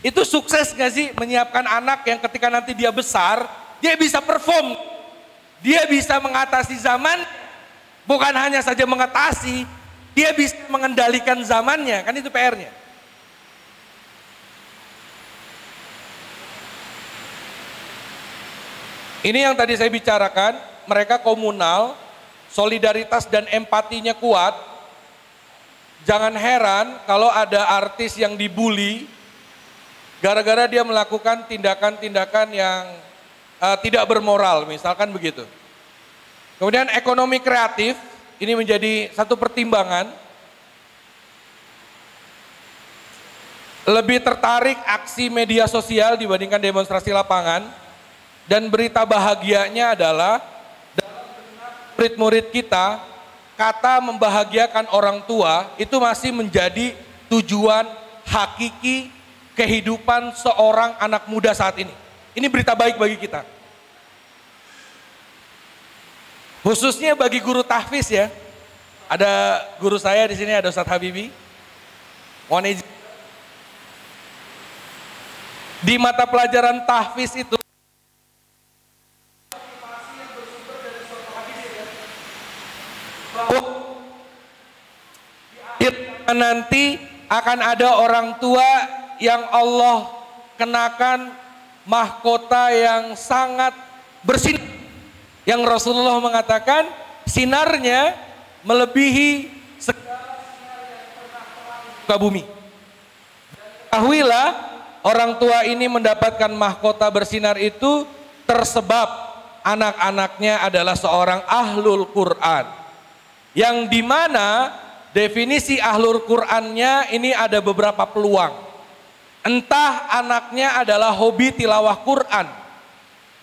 itu sukses gak sih menyiapkan anak yang ketika nanti dia besar, dia bisa perform, dia bisa mengatasi zaman, bukan hanya saja mengatasi, dia bisa mengendalikan zamannya, kan itu PR-nya. Ini yang tadi saya bicarakan, mereka komunal, solidaritas dan empatinya kuat. Jangan heran kalau ada artis yang dibully gara-gara dia melakukan tindakan-tindakan yang tidak bermoral, misalkan begitu. Kemudian ekonomi kreatif, ini menjadi satu pertimbangan. Lebih tertarik aksi media sosial dibandingkan demonstrasi lapangan. Dan berita bahagianya adalah murid-murid kita, kata membahagiakan orang tua itu masih menjadi tujuan hakiki kehidupan seorang anak muda saat ini. Ini berita baik bagi kita. Khususnya bagi guru tahfiz ya. Ada guru saya di sini, ada Ustadz Habibi. Mohon izin. Di mata pelajaran tahfiz itu nanti akan ada orang tua yang Allah kenakan mahkota yang sangat bersinar, yang Rasulullah mengatakan sinarnya melebihi segala sinar yang pernah terang di muka bumi. Ketahuilah orang tua ini mendapatkan mahkota bersinar itu tersebab anak-anaknya adalah seorang ahlul Quran, yang dimana definisi ahlul Qur'annya ini ada beberapa peluang. Entah anaknya adalah hobi tilawah Quran,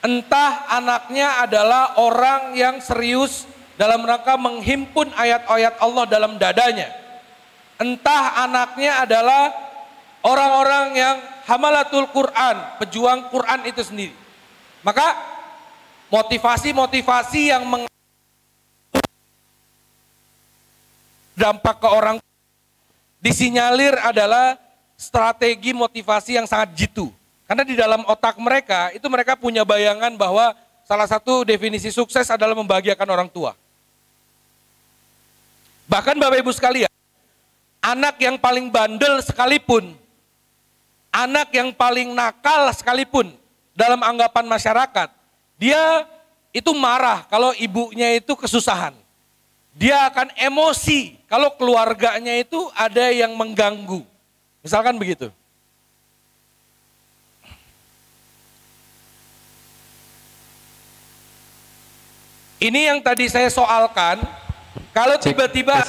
entah anaknya adalah orang yang serius dalam rangka menghimpun ayat-ayat Allah dalam dadanya, entah anaknya adalah orang-orang yang hamalatul Quran, pejuang Quran itu sendiri. Maka motivasi-motivasi yang dampak ke orang disinyalir adalah strategi motivasi yang sangat jitu. Karena di dalam otak mereka, itu mereka punya bayangan bahwa salah satu definisi sukses adalah membahagiakan orang tua. Bahkan Bapak Ibu sekalian, anak yang paling bandel sekalipun, anak yang paling nakal sekalipun dalam anggapan masyarakat, dia itu marah kalau ibunya itu kesusahan. Dia akan emosi kalau keluarganya itu ada yang mengganggu. Misalkan begitu. Ini yang tadi saya soalkan, kalau tiba-tiba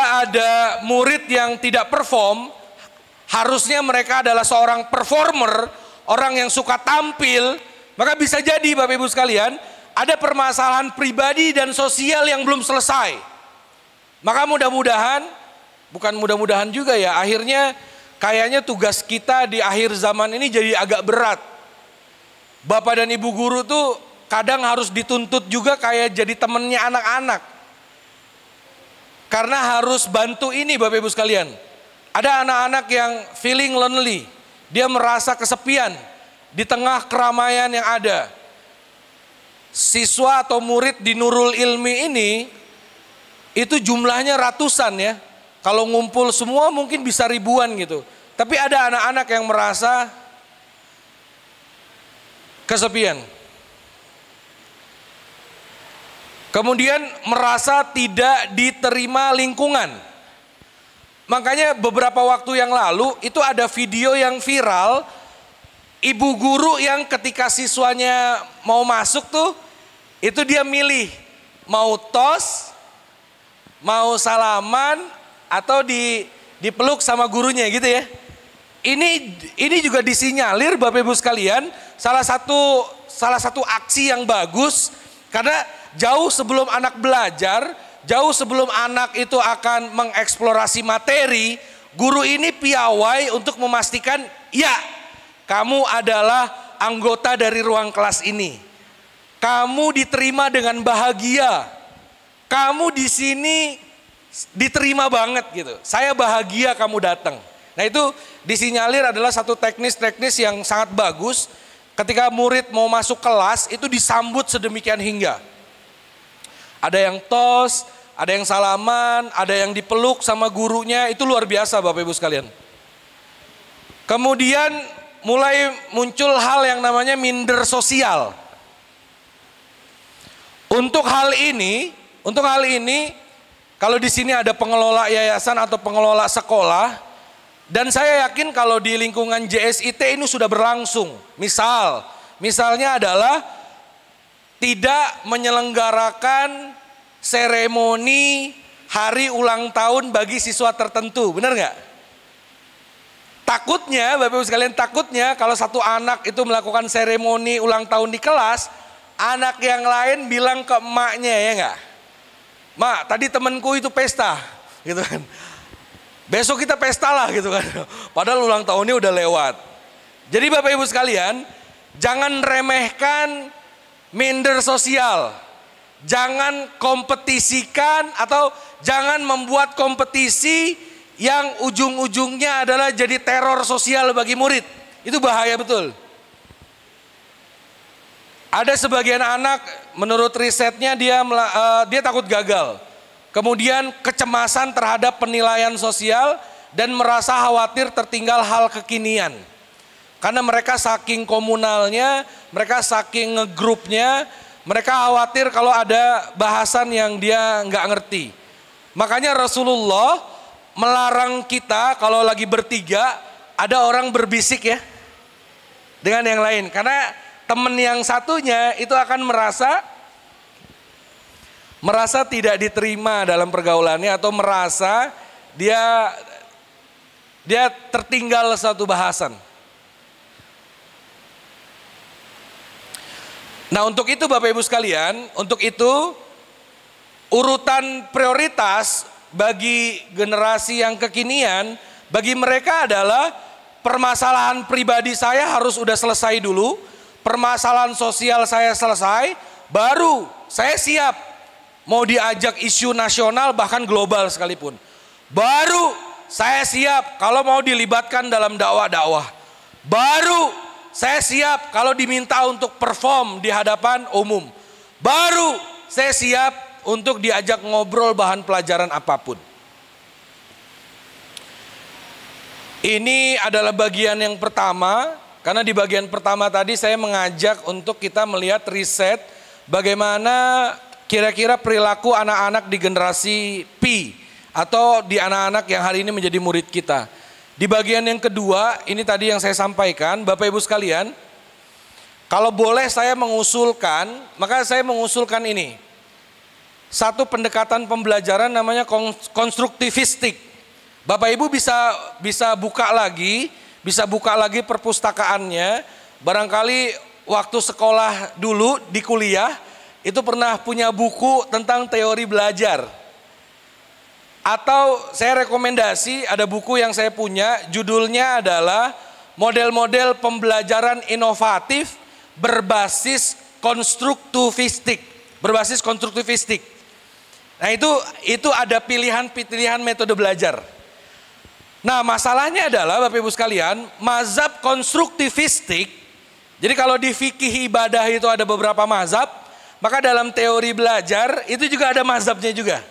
ada murid yang tidak perform, harusnya mereka adalah seorang performer, orang yang suka tampil, maka bisa jadi Bapak Ibu sekalian, ada permasalahan pribadi dan sosial yang belum selesai. Maka mudah-mudahan, bukan mudah-mudahan juga ya, akhirnya kayaknya tugas kita di akhir zaman ini jadi agak berat. Bapak dan ibu guru tuh kadang harus dituntut juga kayak jadi temennya anak-anak. Karena harus bantu ini Bapak Ibu sekalian. Ada anak-anak yang feeling lonely. Dia merasa kesepian di tengah keramaian yang ada. Siswa atau murid di Nurul Ilmi ini itu jumlahnya ratusan ya. Kalau ngumpul semua mungkin bisa ribuan gitu. Tapi ada anak-anak yang merasa kesepian. Kemudian merasa tidak diterima lingkungan. Makanya beberapa waktu yang lalu itu ada video yang viral. Ibu guru yang ketika siswanya mau masuk tuh, itu dia milih mau tos, mau salaman, atau dipeluk sama gurunya gitu ya. Ini juga disinyalir Bapak Ibu sekalian, salah satu aksi yang bagus, karena jauh sebelum anak belajar, jauh sebelum anak itu akan mengeksplorasi materi, guru ini piawai untuk memastikan, ya, kamu adalah anggota dari ruang kelas ini. Kamu diterima dengan bahagia. Kamu di sini diterima banget gitu. Saya bahagia kamu datang. Nah itu disinyalir adalah satu teknis-teknis yang sangat bagus. Ketika murid mau masuk kelas itu disambut sedemikian hingga. Ada yang tos, ada yang salaman, ada yang dipeluk sama gurunya. Itu luar biasa Bapak Ibu sekalian. Kemudian mulai muncul hal yang namanya minder sosial. Untuk hal ini kalau di sini ada pengelola yayasan atau pengelola sekolah, dan saya yakin kalau di lingkungan JSIT ini sudah berlangsung. Misalnya adalah tidak menyelenggarakan seremoni hari ulang tahun bagi siswa tertentu, benar nggak? Takutnya, Bapak Ibu sekalian, takutnya kalau satu anak itu melakukan seremoni ulang tahun di kelas, anak yang lain bilang ke emaknya, ya nggak? Mak, tadi temanku itu pesta, gitu kan? Besok kita pesta lah gitu kan. Padahal ulang tahunnya udah lewat. Jadi Bapak Ibu sekalian, jangan remehkan minder sosial. Jangan kompetisikan atau jangan membuat kompetisi yang ujung-ujungnya adalah jadi teror sosial bagi murid. Itu bahaya betul. Ada sebagian anak menurut risetnya dia takut gagal. Kemudian kecemasan terhadap penilaian sosial dan merasa khawatir tertinggal hal kekinian. Karena mereka saking komunalnya, mereka saking ngegrupnya, mereka khawatir kalau ada bahasan yang dia nggak ngerti. Makanya Rasulullah melarang kita kalau lagi bertiga ada orang berbisik ya dengan yang lain. Karena teman yang satunya itu akan merasa tidak diterima dalam pergaulannya atau merasa dia tertinggal satu bahasan. Nah untuk itu Bapak Ibu sekalian, untuk itu urutan prioritas bagi generasi yang kekinian, bagi mereka adalah permasalahan pribadi saya harus udah selesai dulu, permasalahan sosial saya selesai, baru saya siap mau diajak isu nasional bahkan global sekalipun. Baru saya siap kalau mau dilibatkan dalam dakwah-dakwah. Baru saya siap kalau diminta untuk perform di hadapan umum. Baru saya siap untuk diajak ngobrol bahan pelajaran apapun. Ini adalah bagian yang pertama, karena di bagian pertama tadi saya mengajak untuk kita melihat riset bagaimana kira-kira perilaku anak-anak di generasi P atau di anak-anak yang hari ini menjadi murid kita. Di bagian yang kedua, ini tadi yang saya sampaikan, Bapak Ibu sekalian, kalau boleh saya mengusulkan, maka saya mengusulkan ini. Satu pendekatan pembelajaran namanya konstruktivistik. Bapak Ibu bisa buka lagi perpustakaannya. Barangkali waktu sekolah dulu di kuliah itu pernah punya buku tentang teori belajar. Atau saya rekomendasi ada buku yang saya punya, judulnya adalah Model-model Pembelajaran Inovatif Berbasis Konstruktivistik. Nah itu ada pilihan-pilihan metode belajar. Nah masalahnya adalah Bapak Ibu sekalian, mazhab konstruktivistik. Jadi kalau di fikih ibadah itu ada beberapa mazhab, maka dalam teori belajar itu juga ada mazhabnya juga.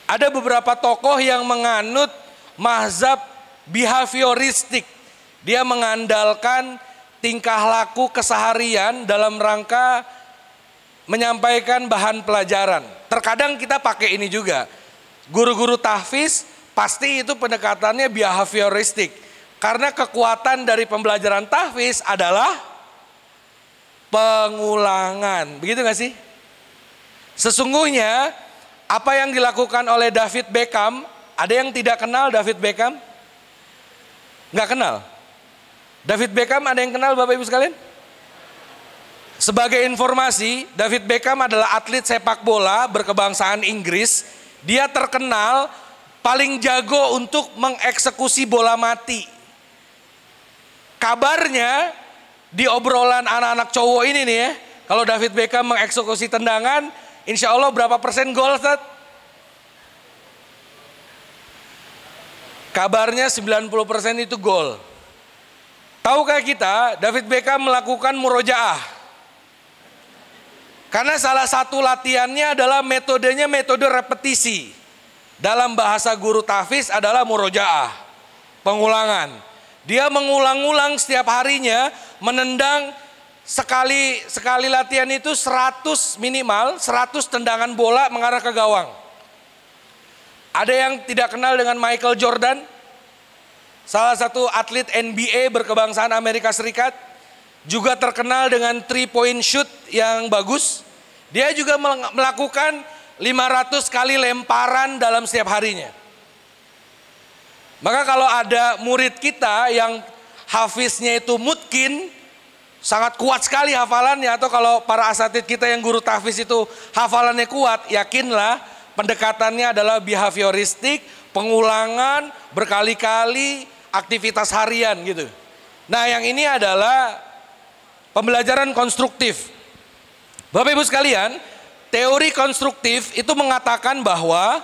Ada beberapa tokoh yang menganut mazhab behavioristik. Dia mengandalkan tingkah laku keseharian dalam rangka menyampaikan bahan pelajaran. Terkadang kita pakai ini juga. Guru-guru tahfiz pasti itu pendekatannya behavioristik. Karena kekuatan dari pembelajaran tahfiz adalah pengulangan. Begitu gak sih? Sesungguhnya apa yang dilakukan oleh David Beckham, ada yang tidak kenal David Beckham? Nggak kenal? David Beckham ada yang kenal Bapak Ibu sekalian? Sebagai informasi, David Beckham adalah atlet sepak bola berkebangsaan Inggris. Dia terkenal paling jago untuk mengeksekusi bola mati. Kabarnya di obrolan anak-anak cowok ini nih ya, kalau David Beckham mengeksekusi tendangan, insya Allah berapa persen gol, Ustaz? Kabarnya 90% itu gol. Tahukah kita David Beckham melakukan murojaah? Karena salah satu latihannya adalah metodenya metode repetisi. Dalam bahasa guru tahfiz adalah murojaah, pengulangan. Dia mengulang-ulang setiap harinya, menendang sekali latihan itu 100 minimal, 100 tendangan bola mengarah ke gawang. Ada yang tidak kenal dengan Michael Jordan? Salah satu atlet NBA berkebangsaan Amerika Serikat. Juga terkenal dengan 3-point shoot yang bagus. Dia juga melakukan 500 kali lemparan dalam setiap harinya. Maka kalau ada murid kita yang hafiznya itu mutkin, sangat kuat sekali hafalannya, atau kalau para asatid kita yang guru tahfiz itu hafalannya kuat, yakinlah pendekatannya adalah behavioristik, pengulangan berkali-kali, aktivitas harian gitu. Nah yang ini adalah pembelajaran konstruktif. Bapak Ibu sekalian, teori konstruktif itu mengatakan bahwa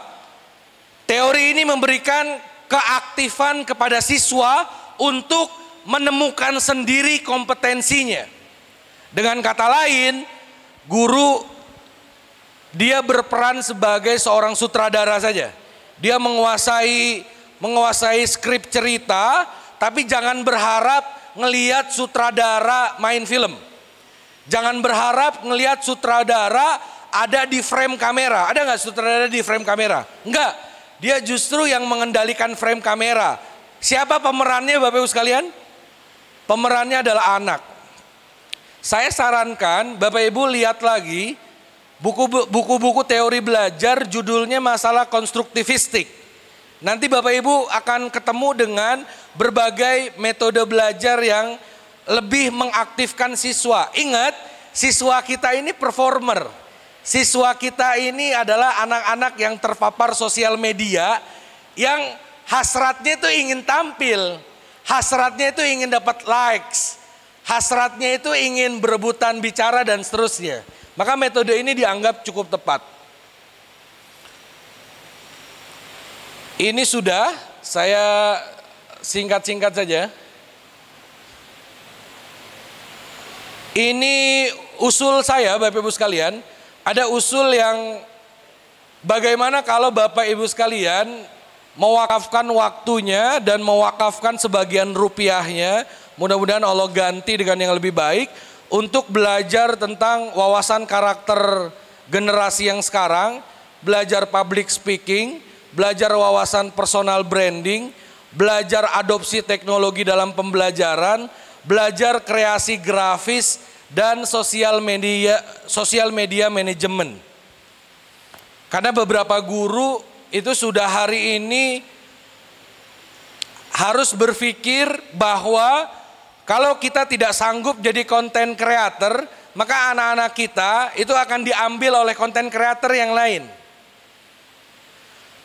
teori ini memberikan keaktifan kepada siswa untuk menemukan sendiri kompetensinya. Dengan kata lain, guru dia berperan sebagai seorang sutradara saja. Dia menguasai skrip cerita, tapi jangan berharap ngelihat sutradara main film. Jangan berharap ngelihat sutradara ada di frame kamera. Ada nggak sutradara di frame kamera? Enggak. Dia justru yang mengendalikan frame kamera. Siapa pemerannya Bapak Ibu sekalian? Pemerannya adalah anak. Saya sarankan Bapak Ibu lihat lagi buku-buku teori belajar, judulnya masalah konstruktivistik. Nanti Bapak Ibu akan ketemu dengan berbagai metode belajar yang lebih mengaktifkan siswa. Ingat, siswa kita ini performer. Siswa kita ini adalah anak-anak yang terpapar sosial media, yang hasratnya itu ingin tampil, hasratnya itu ingin dapat likes, hasratnya itu ingin berebutan bicara dan seterusnya. Maka metode ini dianggap cukup tepat. Ini sudah saya singkat-singkat saja. Ini usul saya Bapak Ibu sekalian. Ada usul yang bagaimana kalau Bapak Ibu sekalian mewakafkan waktunya dan mewakafkan sebagian rupiahnya, mudah-mudahan Allah ganti dengan yang lebih baik, untuk belajar tentang wawasan karakter generasi yang sekarang, belajar public speaking, belajar wawasan personal branding, belajar adopsi teknologi dalam pembelajaran, belajar kreasi grafis dan sosial media manajemen. Karena beberapa guru itu sudah hari ini harus berpikir bahwa kalau kita tidak sanggup jadi content creator, maka anak-anak kita itu akan diambil oleh konten kreator yang lain.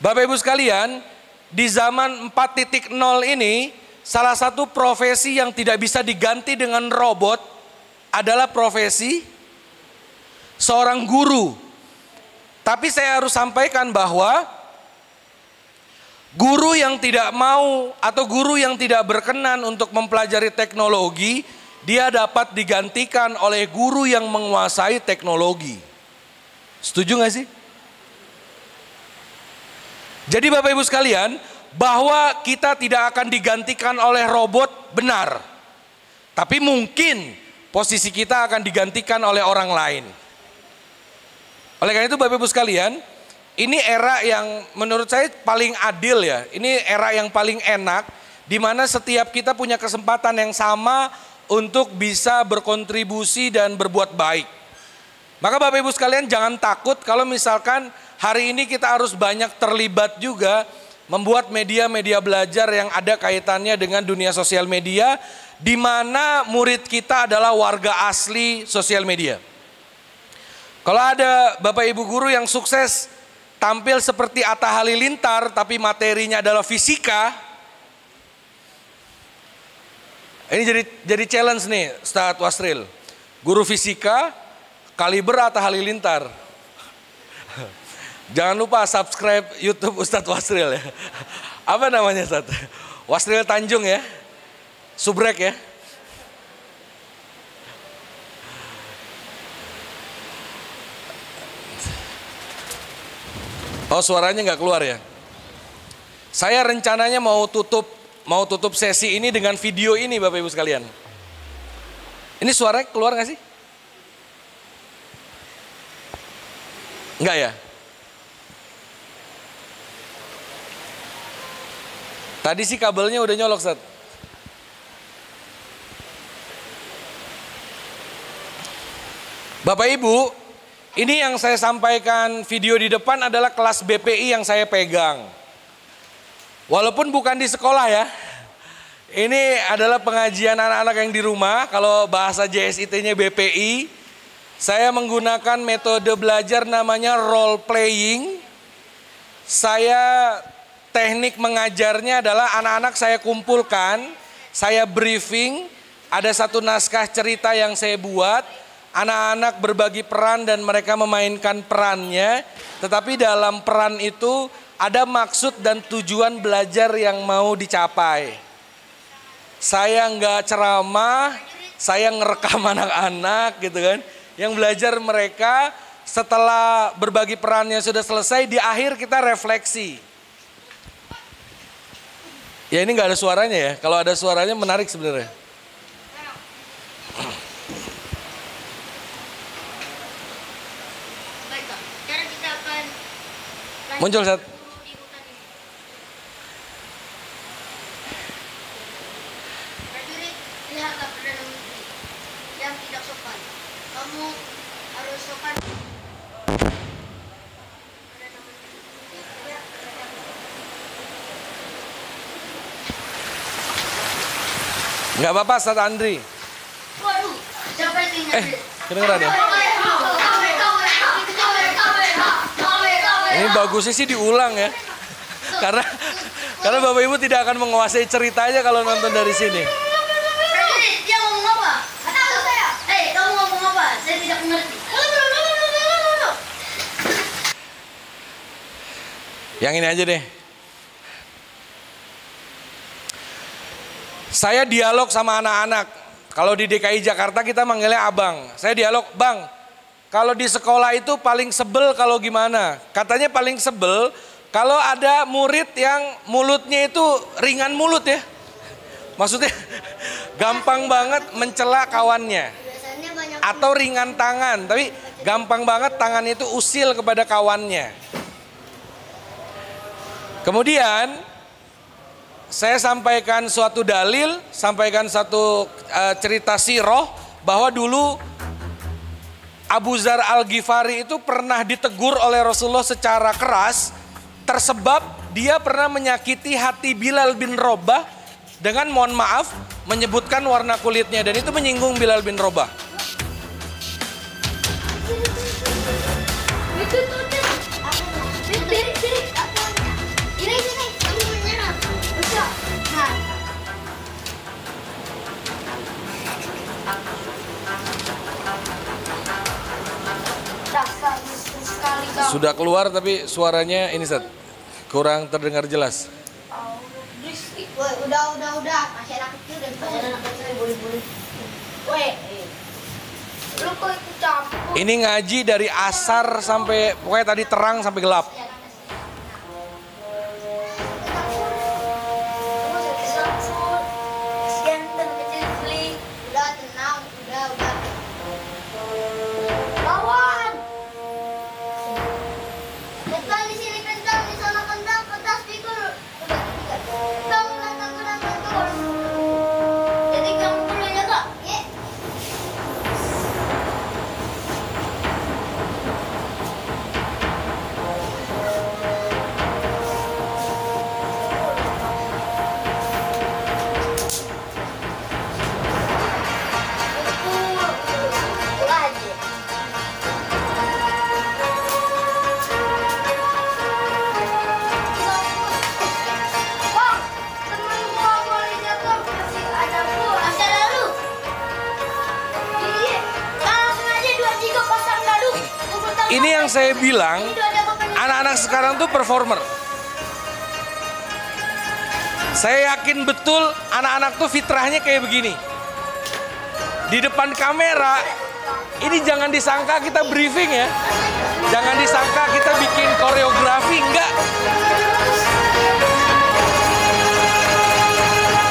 Bapak Ibu sekalian, di zaman 4.0 ini, salah satu profesi yang tidak bisa diganti dengan robot adalah profesi seorang guru. Tapi saya harus sampaikan bahwa guru yang tidak mau atau guru yang tidak berkenan untuk mempelajari teknologi, dia dapat digantikan oleh guru yang menguasai teknologi. Setuju gak sih? Jadi Bapak Ibu sekalian, bahwa kita tidak akan digantikan oleh robot benar. Tapi mungkin posisi kita akan digantikan oleh orang lain. Oleh karena itu Bapak Ibu sekalian, ini era yang menurut saya paling adil ya. Ini era yang paling enak, di mana setiap kita punya kesempatan yang sama untuk bisa berkontribusi dan berbuat baik. Maka Bapak Ibu sekalian jangan takut kalau misalkan hari ini kita harus banyak terlibat juga membuat media-media belajar yang ada kaitannya dengan dunia sosial media, di mana murid kita adalah warga asli sosial media. Kalau ada Bapak Ibu guru yang sukses tampil seperti Atta Halilintar tapi materinya adalah fisika, ini jadi challenge nih Ustadz Wasril. Guru fisika kaliber Atta Halilintar. Jangan lupa subscribe YouTube Ustadz Wasril ya. Apa namanya Ustadz? Wasril Tanjung ya. Subrek ya. Oh, suaranya nggak keluar ya. Saya rencananya mau tutup sesi ini dengan video ini Bapak Ibu sekalian. Ini suaranya keluar nggak sih? Enggak ya? Tadi sih kabelnya udah nyolok, Ustaz. Bapak Ibu, ini yang saya sampaikan video di depan adalah kelas BPI yang saya pegang. Walaupun bukan di sekolah ya. Ini adalah pengajian anak-anak yang di rumah. Kalau bahasa JSIT-nya BPI, saya menggunakan metode belajar namanya role playing. Teknik mengajarnya adalah anak-anak saya kumpulkan, saya briefing, ada satu naskah cerita yang saya buat, anak-anak berbagi peran dan mereka memainkan perannya, tetapi dalam peran itu ada maksud dan tujuan belajar yang mau dicapai. Saya nggak ceramah, saya ngerekam anak-anak gitu kan, yang belajar mereka setelah berbagi perannya sudah selesai, di akhir kita refleksi. Ya ini nggak ada suaranya ya. Kalau ada suaranya menarik sebenarnya. Muncul Ustaz. Prajurit, lihatlah Perdana Menteri yang tidak sopan. Kamu harus sopan. Nggak apa-apa Ustaz Andri. Waduh, siapa yang Kedengeran ya? Ini bagusnya sih diulang ya. Karena Bapak Ibu tidak akan menguasai ceritanya kalau nonton dari sini. Prajurit, dia ngomong apa? Tahu saya. Kamu ngomong apa? Saya tidak mengerti. Yang ini aja deh. Saya dialog sama anak-anak. Kalau di DKI Jakarta kita manggilnya abang. Saya dialog, bang, kalau di sekolah itu paling sebel kalau gimana? Katanya paling sebel kalau ada murid yang mulutnya itu ringan mulut ya. Maksudnya gampang banget mencela kawannya. Atau ringan tangan, tapi gampang banget tangannya itu usil kepada kawannya. Kemudian saya sampaikan suatu dalil, sampaikan satu cerita siroh bahwa dulu Abu Dzar Al-Ghifari itu pernah ditegur oleh Rasulullah secara keras tersebab dia pernah menyakiti hati Bilal bin Rabah dengan mohon maaf menyebutkan warna kulitnya, dan itu menyinggung Bilal bin Rabah. Sudah keluar tapi suaranya ini Ustaz, kurang terdengar jelas. Woi, udah. Masih anak kecil dan anak kecil boleh. Woi, lu kok ikut campur? Ini ngaji dari asar sampai pokoknya tadi terang sampai gelap. Udah tenang, udah. Lawan. Kentang di sini kentang, di sana kentang, kertas pikul. Kentang. Jadi kamu perlu jaga, ya? Lagi. Bang, temen gua boleh jatuh masih ada bu. Asal lalu. Iya. Langsung aja 2-3 pasang dadu. Ini yang saya bilang, anak-anak sekarang tuh performer. Saya yakin betul anak-anak tuh fitrahnya kayak begini. Di depan kamera, ini jangan disangka kita briefing ya. Jangan disangka kita bikin koreografi, enggak.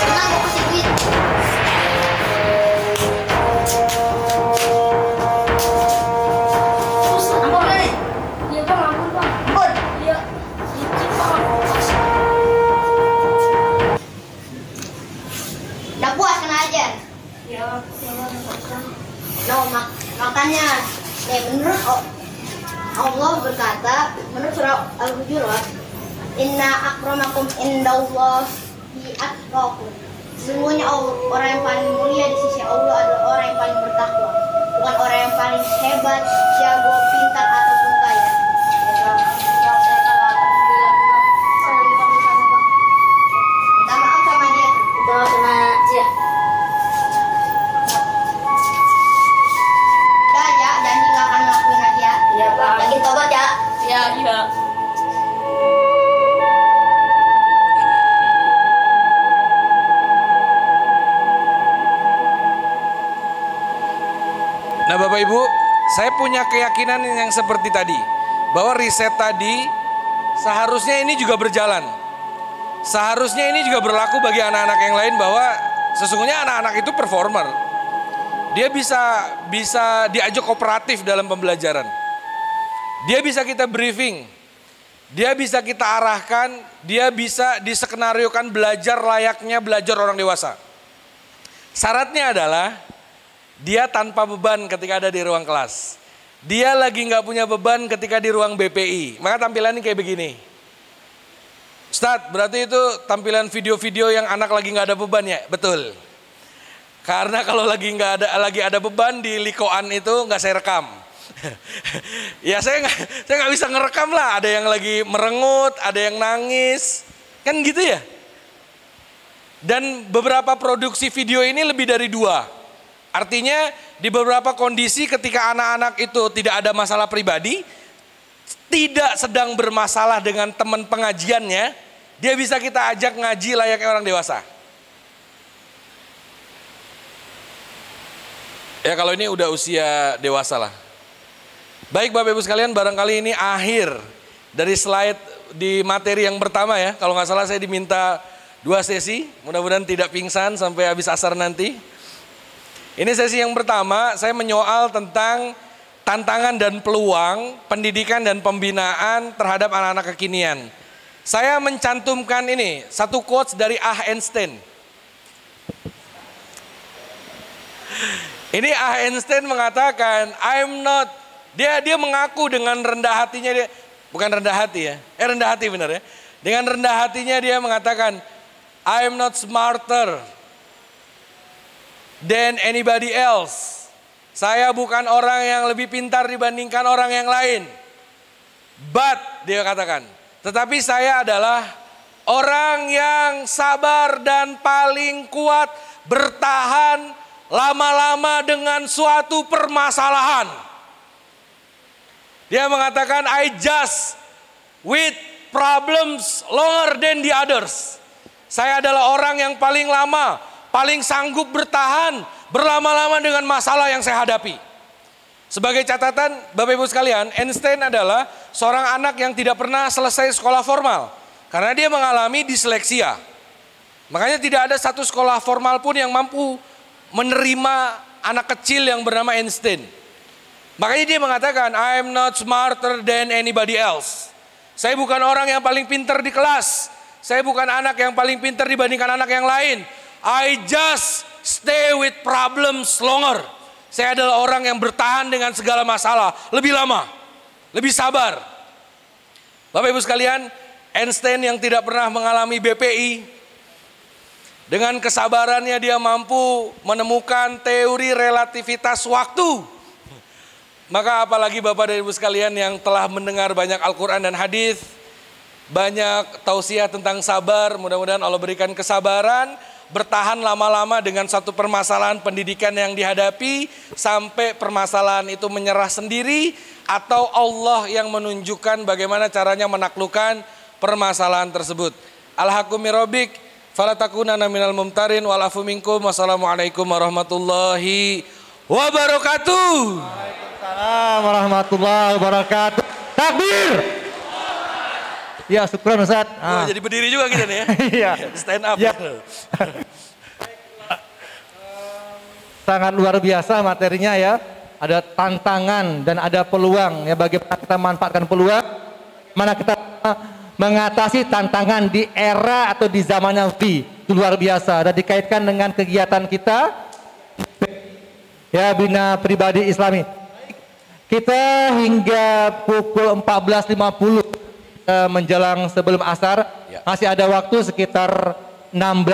Tenang, gua kasih duit. Ampun, nih. Iya bang, ampun bang. Ampun. Iya. Dikit bang. Udah puas kena aja. Ya, no, makanya menurut Allah berkata, menurut surah Al-Hujurat, Inna akramakum indallahi atqakum. Sesungguhnya orang yang paling mulia di sisi Allah adalah orang yang paling bertakwa, bukan orang yang paling hebat, jago, pintar ataupun kaya. Minta maaf sama dia. Minta maaf sama dia. Udah ya, janji nggak akan ngelakuin lagi ya. Iya bang. Lagi tobat ya. Iya. Nah Bapak Ibu, saya punya keyakinan yang seperti tadi. Bahwa riset tadi seharusnya ini juga berjalan. Seharusnya ini juga berlaku bagi anak-anak yang lain bahwa sesungguhnya anak-anak itu performer. Dia bisa diajak kooperatif dalam pembelajaran. Dia bisa kita briefing. Dia bisa kita arahkan, dia bisa diskenariokan belajar layaknya belajar orang dewasa. Syaratnya adalah dia tanpa beban ketika ada di ruang kelas. Dia lagi nggak punya beban ketika di ruang BPI. Maka tampilannya kayak begini. Ustadz, berarti itu tampilan video-video yang anak lagi nggak ada beban ya? Betul. Karena kalau lagi ada beban di likoan itu nggak saya rekam. Ya saya nggak bisa ngerekam lah. Ada yang lagi merengut, ada yang nangis, kan gitu ya. Dan beberapa produksi video ini lebih dari 2. Artinya di beberapa kondisi ketika anak-anak itu tidak ada masalah pribadi, tidak sedang bermasalah dengan teman pengajiannya, dia bisa kita ajak ngaji layaknya orang dewasa. Ya kalau ini udah usia dewasa lah. Baik Bapak Ibu sekalian, barangkali ini akhir dari slide di materi yang pertama ya. Kalau nggak salah saya diminta 2 sesi, mudah-mudahan tidak pingsan sampai habis asar nanti. Ini sesi yang pertama, saya menyoal tentang tantangan dan peluang pendidikan dan pembinaan terhadap anak-anak kekinian. Saya mencantumkan ini, satu quotes dari Einstein. Ini Einstein mengatakan, I'm not, dia mengaku dengan rendah hatinya, dia bukan rendah hati ya, rendah hati benar ya. Dengan rendah hatinya dia mengatakan, I'm not smarter than anybody else. Saya bukan orang yang lebih pintar dibandingkan orang yang lain. But, dia katakan, tetapi saya adalah orang yang sabar dan paling kuat bertahan lama-lama dengan suatu permasalahan. Dia mengatakan, I just with problems longer than the others. Saya adalah orang yang paling lama, paling sanggup bertahan berlama-lama dengan masalah yang saya hadapi. Sebagai catatan, Bapak Ibu sekalian, Einstein adalah seorang anak yang tidak pernah selesai sekolah formal. Karena dia mengalami disleksia. Makanya tidak ada satu sekolah formal pun yang mampu menerima anak kecil yang bernama Einstein. Makanya dia mengatakan, I'm not smarter than anybody else. Saya bukan orang yang paling pintar di kelas. Saya bukan anak yang paling pintar dibandingkan anak yang lain. I just stay with problems longer. Saya adalah orang yang bertahan dengan segala masalah lebih lama, lebih sabar. Bapak Ibu sekalian, Einstein yang tidak pernah mengalami BPI, dengan kesabarannya dia mampu menemukan teori relativitas waktu. Maka apalagi Bapak dan Ibu sekalian yang telah mendengar banyak Al-Quran dan hadis, banyak tausiah tentang sabar, mudah-mudahan Allah berikan kesabaran, bertahan lama-lama dengan satu permasalahan pendidikan yang dihadapi, sampai permasalahan itu menyerah sendiri, atau Allah yang menunjukkan bagaimana caranya menaklukkan permasalahan tersebut. Al-haqqu min rabbik, fala takunanna minal mumtarin, wal afu minkum, wassalamualaikum warahmatullahi wabarakatuh. Waalaikumsalam warahmatullahi wabarakatuh. Takbir. Ya, syukur Ustaz. Oh, jadi berdiri juga kita nih ya. Iya. Stand up. Ya. Sangat luar biasa materinya ya. Ada tantangan dan ada peluang ya, bagaimana kita manfaatkan peluang, mana kita mengatasi tantangan di era atau di zaman yang V. Itu luar biasa dan dikaitkan dengan kegiatan kita ya, Bina Pribadi Islami. Kita hingga pukul 14.50 menjelang sebelum asar, masih ada waktu sekitar 16